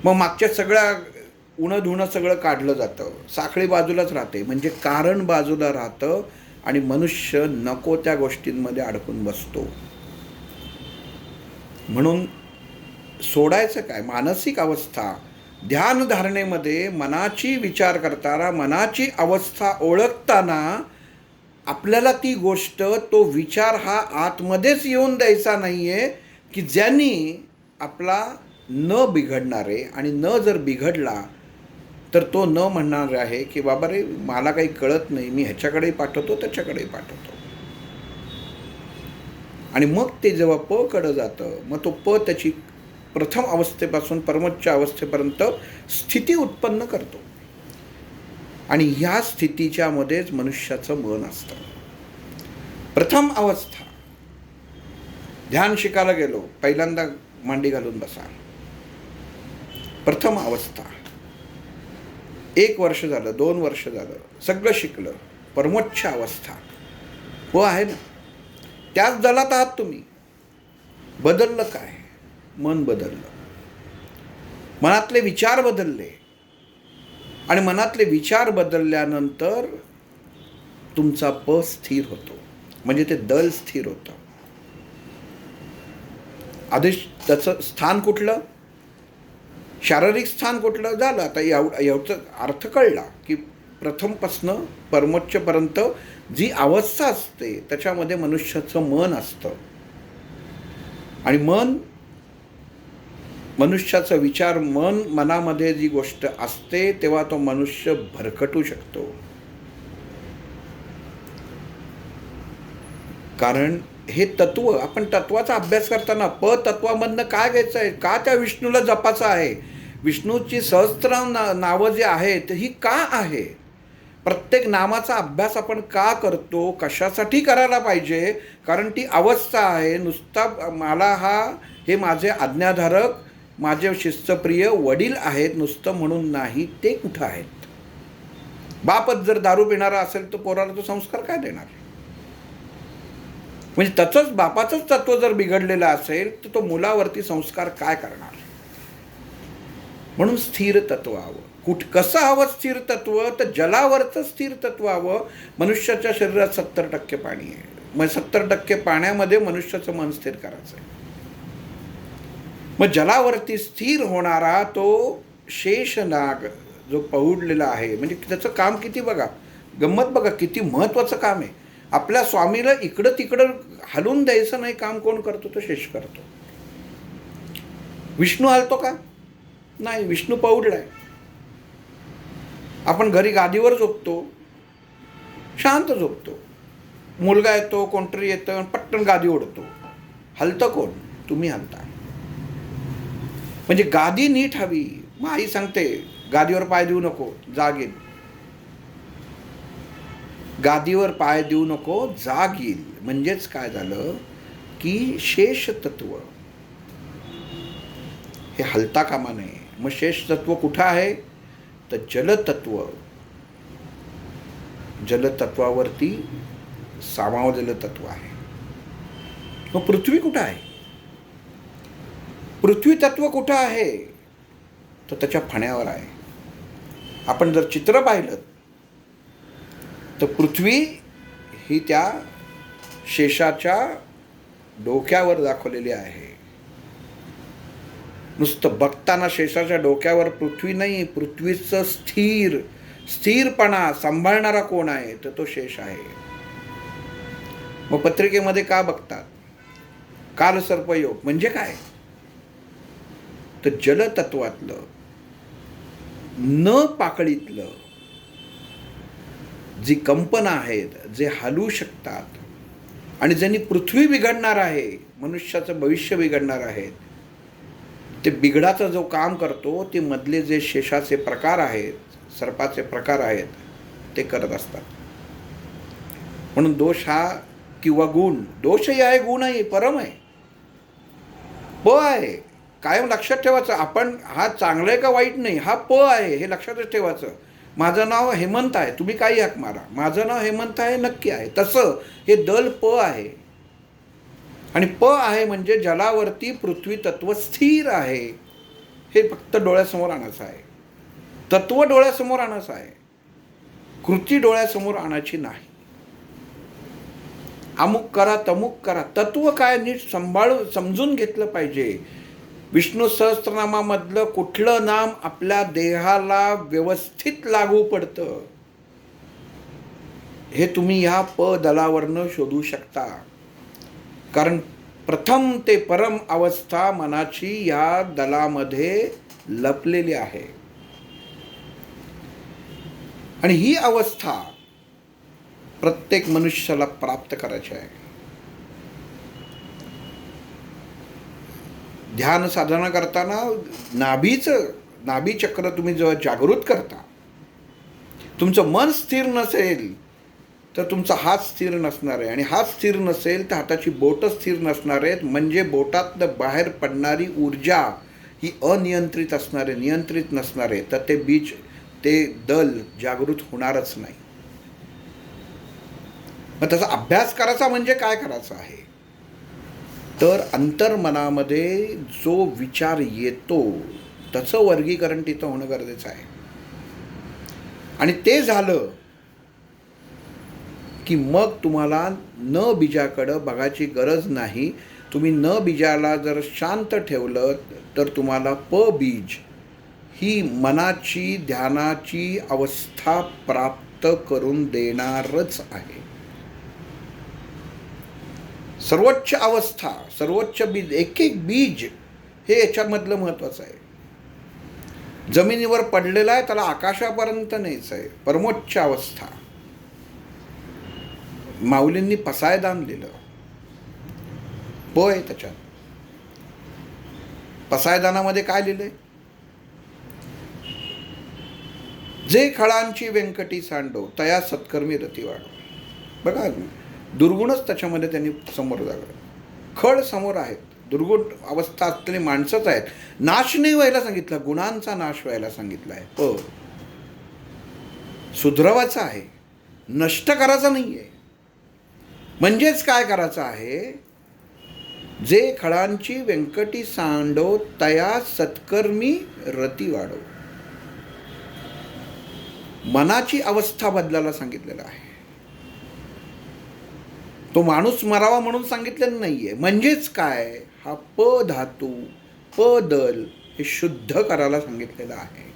मग मागच्या सगळ्या उणं धुणं सगळं काढलं जातं, साखळी बाजूलाच राहते, म्हणजे कारण बाजूला राहतं आणि मनुष्य नको त्या गोष्टींमध्ये अडकून बसतो. म्हणून सोडायचं काय? मानसिक अवस्था ध्यानधारणेमध्ये मनाची विचार करताना, मनाची अवस्था ओळखताना आपल्याला ती गोष्ट, तो विचार हा आतमध्येच येऊन द्यायचा नाही आहे की ज्यांनी आपला न बिघडणारे आणि न जर बिघडला तर तो न म्हणणार आहे की बाबा रे मला काही कळत नाही, मी ह्याच्याकडेही पाठवतो त्याच्याकडेही पाठवतो. आणि मग ते जेव्हा कडं जातं मग तो त्याची प्रथम अवस्थेपासून परमोच्च अवस्थेपर्यंत स्थिती उत्पन्न करतो आणि ह्या स्थितीच्या मध्येच मनुष्याचं मन असतं. प्रथम अवस्था, ध्यान शिकायला गेलो, पहिल्यांदा मांडी घालून बसा, प्रथम अवस्था. 1 वर्ष झालं, 2 वर्ष झालं, सगळं शिकलं, परमोच्च अवस्था आहे ना, त्याच दलात आहात तुम्ही. बदललं काय? मन बदललं, मनातले विचार बदलले आणि मनातले विचार बदलल्यानंतर तुमचा स्थिर होतो, म्हणजे ते दल स्थिर होतं. आधी त्याचं स्थान कुठलं, शारीरिक स्थान कुठलं झालं. आता एवढं अर्थ कळला की प्रथमपासनं परमोच्चपर्यंत जी अवस्था असते त्याच्यामध्ये मनुष्याचं मन असतं आणि मन मनुष्याचा विचार मनामध्ये जी गोष्ट असते तेव्हा तो मनुष्य भरकटू शकतो. कारण हे तत्व, आपण तत्वाचा अभ्यास करताना तत्वामधनं काय घ्यायचं आहे, का त्या विष्णूला जपाचं आहे, विष्णूची सहस्त्र नावं जी आहेत ही का आहे, प्रत्येक नामाचा अभ्यास आपण का करतो, कशासाठी करायला पाहिजे, कारण ती अवस्था आहे. नुसता मला हे माझे आज्ञाधारक, माझे शिस्तप्रिय वडील आहेत नुसतं म्हणून नाही, ते कुठं आहेत. बापच जर दारू पिणारा असेल तर पोराला तो संस्कार काय देणार. म्हणजे त्याचंच बापाचंच तत्व जर बिघडलेलं असेल तर तो मुलावरती संस्कार काय करणार. म्हणून स्थिर तत्व हवं. कसं हवं स्थिर तत्व, तर जलावरचं स्थिर तत्व हवं. मनुष्याच्या शरीरात 70% पाणी आहे, मग 70% पाण्यामध्ये मनुष्याचं मन स्थिर करायचं आहे. मग जलावरती स्थिर होणारा तो शेषनाग जो पहुडलेला आहे, म्हणजे त्याचं काम किती बघा, गंमत बघा, किती महत्त्वाचं काम आहे. आपल्या स्वामीला इकडं तिकडं हलवून द्यायचं नाही काम कोण करतो, तो शेष करतो. विष्णू हलतो का नाही, विष्णू पौडलाय. आपण घरी गादीवर झोपतो, शांत झोपतो, मुलगा येतो, कोणतरी येतं, पटकन गादी ओढतो, हलतं कोण, तुम्ही हलता. म्हणजे गादी नीट हवी. मग आई सांगते गादीवर पाय देऊ नको, जाग येईल. गादीवर पाय देऊ नको, जाग येईल. म्हणजेच काय झालं की शेष तत्व हे हलता कामा नये. मग शेष तत्व कुठं आहे, तर जलतत्व, जलतत्वावरती सामावलेलं तत्व आहे. मग पृथ्वी कुठं आहे, पृथ्वी तत्व कुठं आहे, तर त्याच्या फण्यावर आहे. आपण जर चित्र पाहिलं तर पृथ्वी ही त्या शेषाच्या डोक्यावर दाखवलेली आहे. नुसतं बघताना शेषाच्या डोक्यावर पृथ्वी नाही, पृथ्वीचं स्थिरपणा सांभाळणारा कोण आहे, तर तो शेष आहे. मग पत्रिकेमध्ये का बघतात, कालसर्पयोग म्हणजे काय, तर जलतत्वातलं न पाकळीतलं जी कंपनं आहेत, जे हलू शकतात आणि ज्यांनी पृथ्वी बिघडणार आहे, मनुष्याचं भविष्य बिघडणार आहे, ते बिघडाचं जो काम करतो ते मधले जे शेषाचे प्रकार आहेत, सर्पाचे प्रकार आहेत, ते करत असतात. म्हणून दोष हा किंवा गुण, दोषही आहे, गुणही, परम आहे, आहे. कायम लक्षात ठेवायचं. आपण हा चांगलं आहे का वाईट नाही, हा आहे हे लक्षातच ठेवायचं. माझं नाव हेमंत आहे, तुम्ही काही हाक मारा, माझं नाव हेमंत आहे, नक्की आहे. तसं हे दल आहे. आणि आहे म्हणजे जलावरती पृथ्वी तत्व स्थिर आहे. हे फक्त डोळ्यासमोर आणायचं आहे, तत्व डोळ्यासमोर आणायचं आहे, कृती डोळ्यासमोर आणायची नाही. अमुक करा तमुक करा, तत्व काय नीट समजून घेतलं पाहिजे. विष्णू सहस्त्रनामामधलं कुठलं नाम आपल्या देहाला व्यवस्थित लागू पडतं हे तुम्ही ह्या दलावरनं शोधू शकता. कारण प्रथम ते परम अवस्था मनाची या दलामध्ये लपलेली आहे. आणि ही अवस्था प्रत्येक मनुष्याला प्राप्त करायची आहे. ध्यान साधना करताना नाभी चक्र तुम्ही जेव्हा जागृत करता, तुमचं मन स्थिर नसेल तर तुमचा हात स्थिर नसणार आहे, आणि हात स्थिर नसेल तर हाताची बोटं स्थिर नसणार आहेत. म्हणजे बोटातनं बाहेर पडणारी ऊर्जा ही अनियंत्रित असणार आहे, नियंत्रित नसणार आहे. तर ते दल जागृत होणारच नाही. मग त्याचा अभ्यास करायचा म्हणजे काय करायचं आहे, तर अंतर्मनामध्ये जो विचार येतो त्याचं वर्गीकरण तिथं होणं गरजेचं आहे. आणि ते झालं की मग तुम्हाला न बीजाकडं बघायची गरज नाही. तुम्ही न बीजाला जर शांत ठेवलं तर तुम्हाला बीज ही मनाची ध्यानाची अवस्था प्राप्त करून देणारच आहे. सर्वोच्च अवस्था, सर्वोच्च बीज, एक एक बीज हे याच्यामधलं महत्त्वाचं आहे. जमिनीवर पडलेला आहे त्याला आकाशापर्यंत न्यायचं आहे, परमोच्च अवस्था. माऊलींनी पसायदान लिहिलं, आहे त्याच्यात. पसायदानामध्ये काय लिहिलंय? जे खळांची व्यंकटी सांडो तया सत्कर्मी रती वाढो. बघा, दुर्गुणच त्याच्यामध्ये त्यांनी समोर जागलं. खळ समोर आहेत, दुर्गुण अवस्था असलेली माणसंच आहेत. नाश नाही व्हायला सांगितलं, गुणांचा नाश व्हायला सांगितला आहे. सुधरवायचा आहे, नष्ट करायचा नाही आहे. म्हणजेच काय करायचं आहे? जे खळांची व्यंकटी सांडो तया सत्कर्मी रती वाढो. मनाची अवस्था बदलायला सांगितलेलं आहे. तो माणूस मरावा म्हणून सांगितलेलं नाहीये. म्हणजेच काय? हा प धातू, प दल हे शुद्ध करायला सांगितलेलं आहे.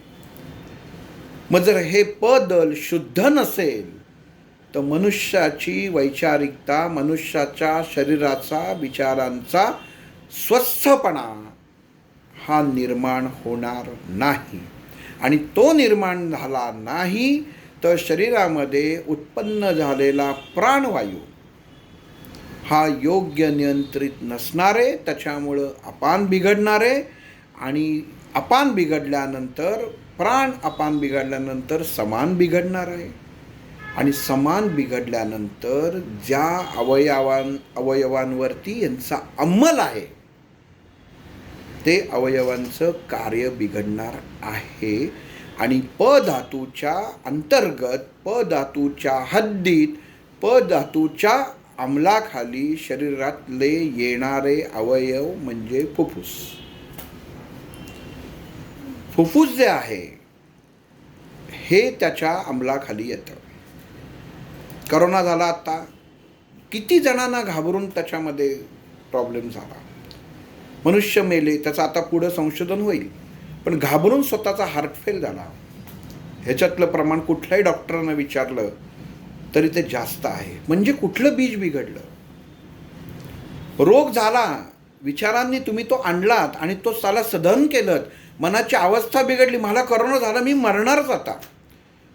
मग जर हे प दल शुद्ध नसेल तर मनुष्याची वैचारिकता, मनुष्याच्या शरीराचा, विचारांचा स्वस्थपणा हा निर्माण होणार नाही. आणि तो निर्माण झाला नाही तर शरीरामध्ये उत्पन्न झालेला प्राणवायू हा योग्य नियंत्रित नसणारे, त्याच्यामुळं अपान बिघडणारे. आणि अपान बिघडल्यानंतर, प्राण अपान बिघडल्यानंतर समान बिघडणार आहे. आणि समान बिघडल्यानंतर ज्या अवयवांवरती यांचा अंमल आहे ते अवयवांचं कार्य बिघडणार आहे. आणि प धातूच्या अंतर्गत, प धातूच्या हद्दीत, प धातूच्या अंमलाखाली शरीरातले येणारे अवयव म्हणजे फुफ्फुस. फुफ्फुस जे आहे हे त्याच्या अंमलाखाली येतं. करोना झाला आता, किती जणांना घाबरून त्याच्यामध्ये प्रॉब्लेम झाला, मनुष्य मेले. त्याचं आता पुढं संशोधन होईल. पण घाबरून स्वतःचा हार्ट फेल झाला. ह्याच्यातलं प्रमाण कुठल्याही डॉक्टरांना विचारलं तरी ते जास्त आहे. म्हणजे कुठलं बीज बिघडलं? रोग झाला, विचारांनी तुम्ही तो आणलात आणि तो साला सदन केलं. मनाची अवस्था बिघडली, मला करोना झाला, मी मरणारच आता,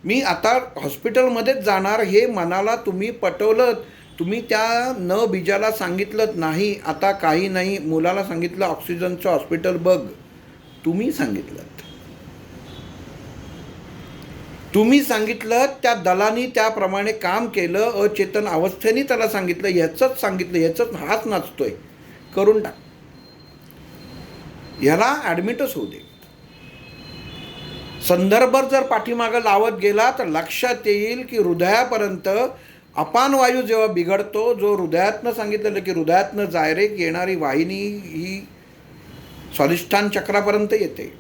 मी आता हॉस्पिटलमध्येच जाणार, हे मनाला तुम्ही पटवलं. तुम्ही त्या न बीजाला सांगितलं नाही आता काही नाही, मुलाला सांगितलं ऑक्सिजनचं हॉस्पिटल बघ, तुम्ही सांगितलं, तुम्ही सांगितलं, त्या दलानी त्याप्रमाणे काम केलं, अचेतन अवस्थेने त्याला सांगितलं, ह्याचंच सांगितलं, ह्याचंच हात नाचतोय, करून टाक, ह्याला ॲडमिटच होऊ दे. संदर्भ जर पाठीमागं लावत गेला तर लक्षात येईल की हृदयापर्यंत अपान वायू जेव्हा बिघडतो, जो हृदयातनं सांगितलेलं की हृदयातनं डायरेक्ट येणारी वाहिनी ही स्वाधिष्ठान चक्रापर्यंत येते.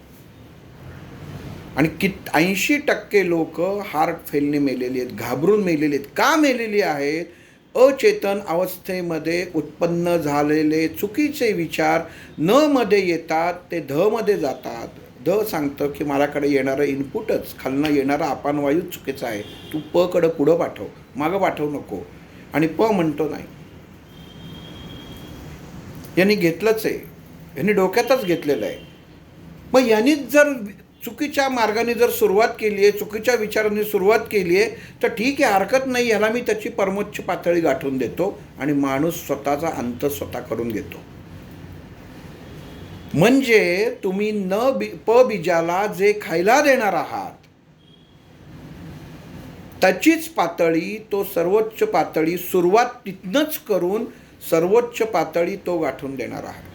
आणि 80% लोक हार्ट फेलने मेलेली आहेत, घाबरून मेलेली आहेत. का मेलेली आहेत? अचेतन अवस्थेमध्ये उत्पन्न झालेले चुकीचे विचार न मध्ये येतात, ते ध मध्ये जातात. ध सांगतं की माझ्याकडे येणारं इनपुटच, खालनं येणारा अपान वायू चुकीचा आहे, तू प कडं पुढं पाठव, मागं पाठवू नको. आणि प म्हणतो नाही. यांनी घेतलंच आहे, यांनी डोक्यातच घेतलेलं आहे. मग यांनीच जर चुकीच्या मार्गाने जर सुरुवात केली आहे, चुकीच्या विचारांनी सुरुवात केली आहे, तर ठीक आहे, हरकत नाही, ह्याला मी त्याची परमोच्च पातळी गाठून देतो आणि माणूस स्वतःचा अंत स्वतः करून घेतो. म्हणजे तुम्ही प बीजाला जे खायला देणार आहात त्याचीच पातळी, तो सर्वोच्च पातळी सुरुवात तिथनंच करून सर्वोच्च पातळी तो गाठून देणार आहे.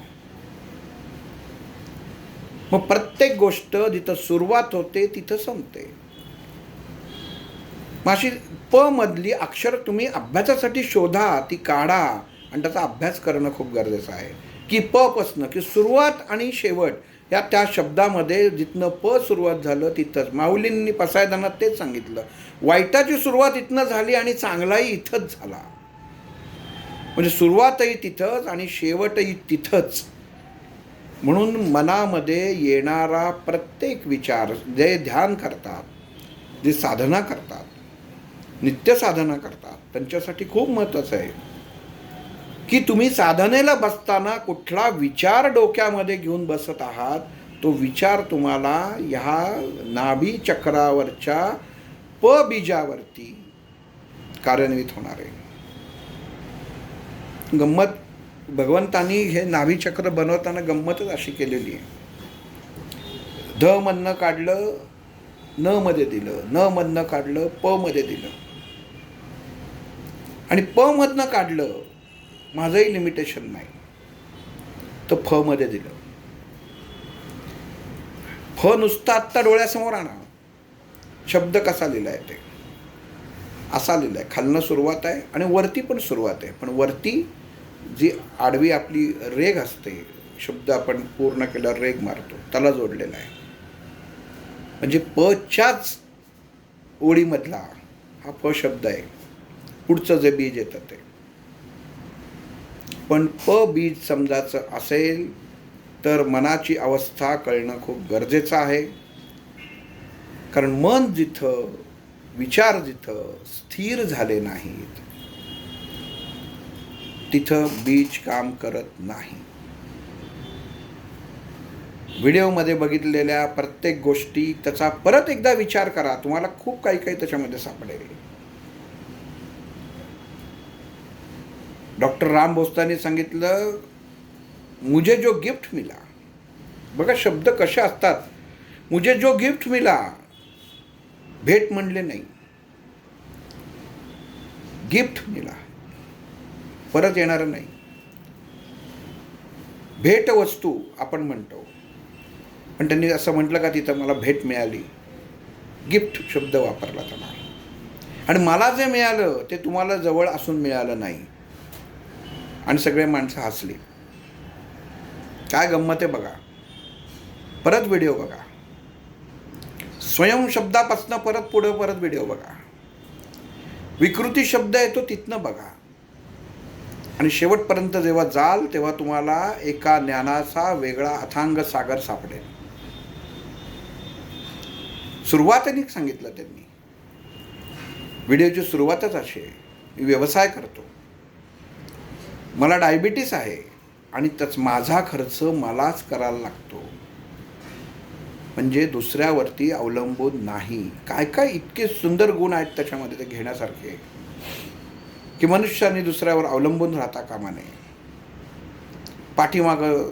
मग प्रत्येक गोष्ट जिथं सुरुवात होते तिथं संपते. अशी प मधली अक्षर तुम्ही अभ्यासासाठी शोधा, ती काढा आणि त्याचा अभ्यास करणं खूप गरजेचं आहे. की प पासनं की सुरुवात आणि शेवट या त्या शब्दामध्ये जिथनं प सुरुवात झालं तिथंच. माऊलींनी पसायदानात तेच सांगितलं, वाईटाची सुरुवात इथनं झाली आणि चांगलाही इथंच झाला. म्हणजे सुरुवातही तिथंच आणि शेवटही तिथंच. म्हणून मनामध्ये येणारा प्रत्येक विचार, जे ध्यान करतात, जे साधना करतात, नित्य साधना करतात, त्यांच्यासाठी खूप महत्त्वाचं आहे की तुम्ही साधनेला बसताना कुठला विचार डोक्यामध्ये घेऊन बसत आहात, तो विचार तुम्हाला ह्या नाभी चक्रावरच्या प बीजावरती कार्यान्वित होणार आहे. गंमत भगवंतांनी हे नाभी चक्र बनवताना गंमतच अशी केलेली आहे. ध मधनं काढलं, न मध्ये दिलं, न मधनं काढलं, प मध्ये दिलं, आणि प मधनं काढलं, माझंही लिमिटेशन नाही, तर फ मध्ये दिलं. फ नुसता आत्ता डोळ्यासमोर आणा. शब्द कसा लिहिलाय ते असा लिहिलाय. खालनं सुरुवात आहे आणि वरती पण सुरुवात आहे, पण वरती जी आडवी आपली रेघ असते, शब्द आपण पूर्ण केल्यावर रेघ मारतो, त्याला जोडलेला आहे. म्हणजे पच्याच ओळीमधला हा प शब्द आहे. पुढचं जे बीज येतं ते. पण प बीज समजायचं असेल तर मनाची अवस्था कळणं खूप गरजेचं आहे. कारण मन जिथं, विचार जिथं स्थिर झाले नाहीत, तिथं बीज काम करत नाही. व्हिडिओमध्ये बघितलेल्या प्रत्येक गोष्टी त्याचा परत एकदा विचार करा. तुम्हाला खूप काही काही त्याच्यामध्ये सापडेल. डॉक्टर राम बोसतानी सांगितलं, मुझे जो गिफ्ट मिला. बघा शब्द कसे असतात. मुझे जो गिफ्ट मिला, भेट म्हणले नाही, गिफ्ट मिला, परत येणार नाही. भेट वस्तू आपण म्हणतो, पण त्यांनी असं म्हटलं का तिथं मला भेट मिळाली. गिफ्ट शब्द वापरला त्याला. आणि मला जे मिळालं ते तुम्हाला जवळ असून मिळालं नाही. आणि सगळे माणसं हसली. काय गंमत आहे बघा. परत व्हिडिओ बघा. स्वयं शब्दापासून परत व्हिडिओ बघा. विकृती शब्द येतो तिथनं बघा. आणि शेवटपर्यंत जेव्हा जाल तेव्हा तुम्हाला एका ज्ञानाचा वेगळा अथांग सागर सापडेल. सुरुवातीने सांगितलं त्यांनी. व्हिडिओची सुरुवातच अशी आहे. मी व्यवसाय करतो, मला डायबिटीस आहे आणि त्याच माझा खर्च मलाच करायला लागतो, म्हणजे दुसऱ्यावरती अवलंबून नाही. काय काय इतके सुंदर गुण आहेत त्याच्यामध्ये ते घेण्यासारखे, की मनुष्याने दुसऱ्यावर अवलंबून राहता कामा नये. पाठीमागं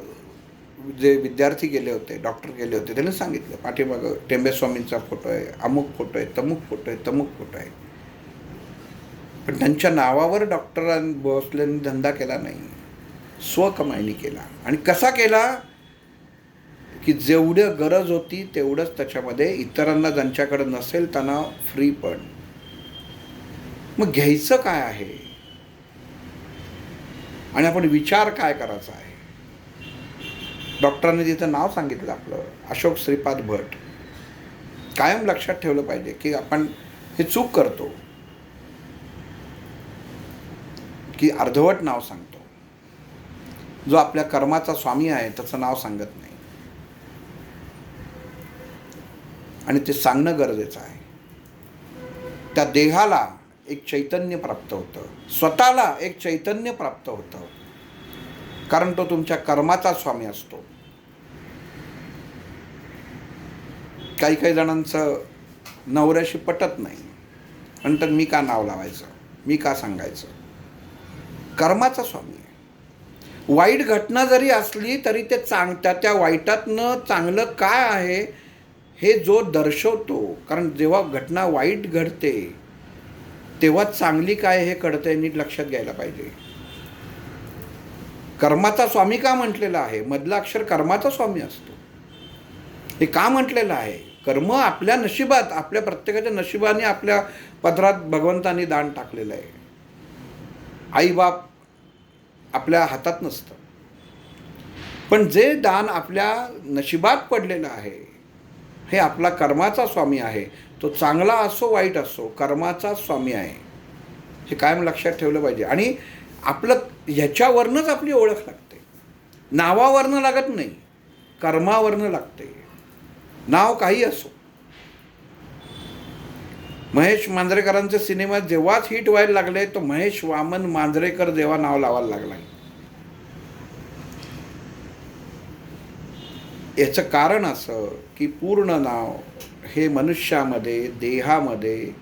जे विद्यार्थी गेले होते, डॉक्टर गेले होते, त्यांनी सांगितलं पाठीमागं टेंबेस्वामींचा फोटो आहे, अमुक फोटो आहे, तमुक फोटो आहे, तमुक फोटो आहे. पण त्यांच्या नावावर डॉक्टरांनी भोसलेंनी धंदा केला नाही, स्वकमाईनी केला. आणि कसा केला की जेवढं गरज होती तेवढंच त्याच्यामध्ये, इतरांना ज्यांच्याकडे नसेल त्यांना फ्री. पण मग घ्यायचं काय आहे आणि आपण विचार काय करायचा आहे. डॉक्टरांनी तिथं नाव सांगितलं आपलं, अशोक श्रीपाद भट. कायम लक्षात ठेवलं पाहिजे की आपण हे चूक करतो की अर्धवट नाव सांगतो. जो आपल्या कर्माचा स्वामी आहे त्याचं नाव सांगत नाही. आणि ते सांगणं गरजेचं आहे. त्या देहाला एक चैतन्य प्राप्त होतं, स्वतःला एक चैतन्य प्राप्त होतं, कारण तो तुमच्या कर्माचा स्वामी असतो. काही काही जणांचं नवऱ्याशी पटत नाही, नंतर मी का नाव लावायचं, मी का सांगायचं. कर्माचा स्वामी आहे. वाईट घटना जरी असली तरी ते त्या वाईटातनं चांगलं काय आहे हे जो दर्शवतो. कारण जेव्हा घटना वाईट घडते तेव्हा चांगली काय हे कळतंय, नीट लक्षात घ्यायला पाहिजे. कर्माचा स्वामी का म्हटलेलं आहे, मधला अक्षर कर्माचा स्वामी असतो. हे का म्हटलेलं आहे, कर्म आपल्या नशिबात, आपल्या प्रत्येकाच्या नशिबाने आपल्या पदरात भगवंतांनी दान टाकलेलं आहे. आईबाप आपल्या हातात नसतं, पण जे दान आपल्या नशिबात पडलेलं आहे हे आपला कर्माचा स्वामी आहे. तो चांगला असो वाईट असो, कर्माचा स्वामी आहे. हे कायम लक्षात ठेवलं पाहिजे. आणि आपलं ह्याच्यावरनंच आपली ओळख लागते, नावावरनं लागत नाही, कर्मावरनं लागते. नाव काही असो. महेश मांजरेकरांचे सिनेमा जेव्हाच हिट व्हायला लागले तो महेश वामन मांजरेकर जेव्हा नाव लावायला लागला. याचं कारण असं की पूर्ण नाव हे मनुष्यामध्ये देहामध्ये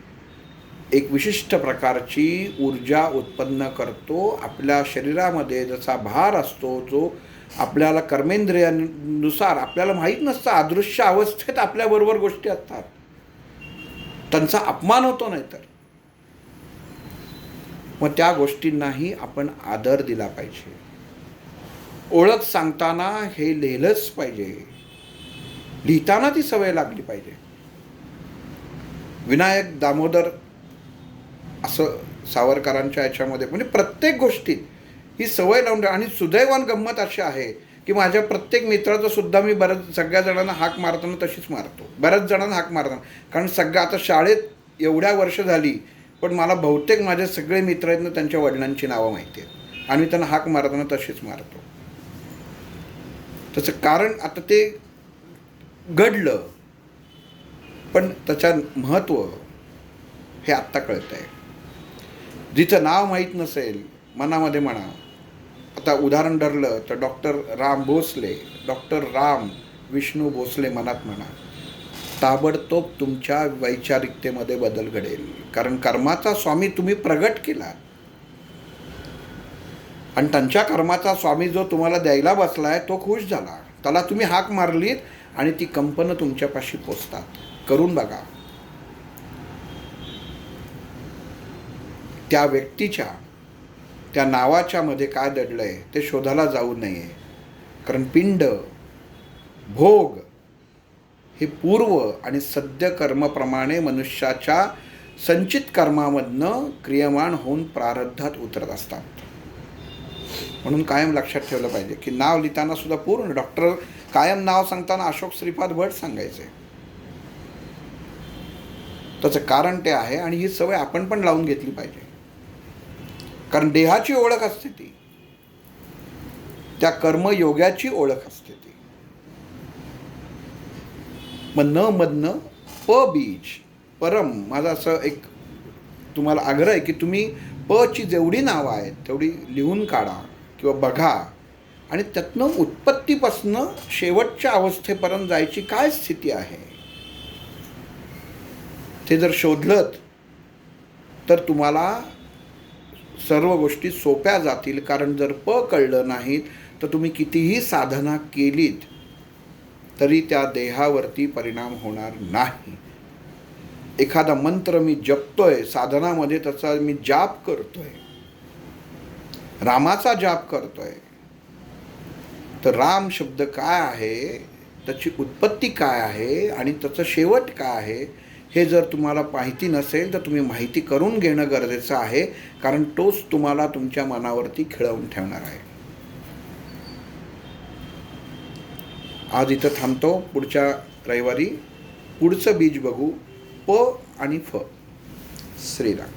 एक विशिष्ट प्रकारची ऊर्जा उत्पन्न करतो. आपल्या शरीरामध्ये जसा भार असतो जो आपल्याला कर्मेंद्रियानुसार आपल्याला माहीत नसतं, अदृश्य अवस्थेत आपल्याबरोबर गोष्टी असतात, त्यांचा अपमान होतो. नाही तर मग त्या गोष्टींनाही आपण आदर दिला पाहिजे. ओळख सांगताना हे लिहिलंच पाहिजे, लिहिताना ती सवय लागली पाहिजे. विनायक दामोदर असं सावरकरांच्या याच्यामध्ये म्हणजे प्रत्येक गोष्टीत ही सवय लावून. आणि सुदैवान गंमत अशी आहे की माझ्या प्रत्येक मित्राचं सुद्धा मी सगळ्या जणांना हाक मारताना तशीच मारतो. बऱ्याच जणांना हाक मारताना, कारण सगळं आता शाळेत एवढ्या वर्ष झाली पण मला बहुतेक माझे सगळे मित्र आहेत ना त्यांच्या वडिलांची नावं माहिती आहेत आणि मी त्यांना हाक मारताना तशीच मारतो. त्याचं कारण आता ते घडलं पण त्याचं महत्त्व हे आत्ता कळतं आहे. जिचं नाव माहीत नसेल मनामध्ये म्हणा. आता उदाहरण धरलं तर डॉक्टर राम भोसले, डॉक्टर राम विष्णू भोसले मनात म्हणा. ताबडतोब तुमच्या वैचारिकतेमध्ये बदल घडेल. कारण कर्माचा स्वामी तुम्ही प्रगट केला आणि त्यांच्या कर्माचा स्वामी जो तुम्हाला द्यायला बसलाय तो खुश झाला. त्याला तुम्ही हाक मारलीत आणि ती कंपनं तुमच्यापाशी पोचतात. करून बघा. त्या व्यक्तीच्या त्या नावाच्या मध्ये काय दडलंय ते शोधायला जाऊ नये. कारण पिंड भोग हे पूर्व आणि सद्य कर्मप्रमाणे मनुष्याच्या संचित कर्मामधनं क्रियमान होऊन प्रारब्धात उतरत असतात. म्हणून कायम लक्षात ठेवलं पाहिजे की नाव लिहिताना सुद्धा पूर्ण डॉक्टर कायम नाव सांगताना अशोक श्रीपाद भट सांगायचे. त्याचं कारण ते आहे आणि ही सवय आपण पण लावून घेतली पाहिजे. कारण देहाची ओळख असते ती, त्या कर्मयोगाची ओळख असते ती. मग न मधनं प बीज परम. माझा असं एक तुम्हाला आग्रह आहे की तुम्ही प ची जेवढी नावं आहेत तेवढी लिहून काढा किंवा बघा आणि त्यातनं उत्पत्तीपासनं शेवटच्या अवस्थेपर्यंत जायची काय स्थिती आहे ते जर शोधलत तर तुम्हाला सर्व गोष्टी सोप्या जातील. कारण जर प कळलं नाहीत तर तुम्ही कितीही साधना केलीत तरी त्या देहावरती परिणाम होणार नाही. एखादा मंत्र मी जपतोय साधनामध्ये, त्याचा मी जाप करतोय, रामाचा जाप करतोय, तर राम शब्द काय आहे, त्याची उत्पत्ती काय आहे आणि त्याचं शेवट काय आहे हे जर तुम्हाला माहिती नसेल तर तुम्ही माहिती करून घेणं गरजेचं आहे. कारण तोच तुम्हाला तुमच्या मनावरती खिळवून ठेवणार आहे. आज इथं थांबतो. पुढच्या रविवारी पुढचं बीज बघू. प आणि फ. श्रीराम.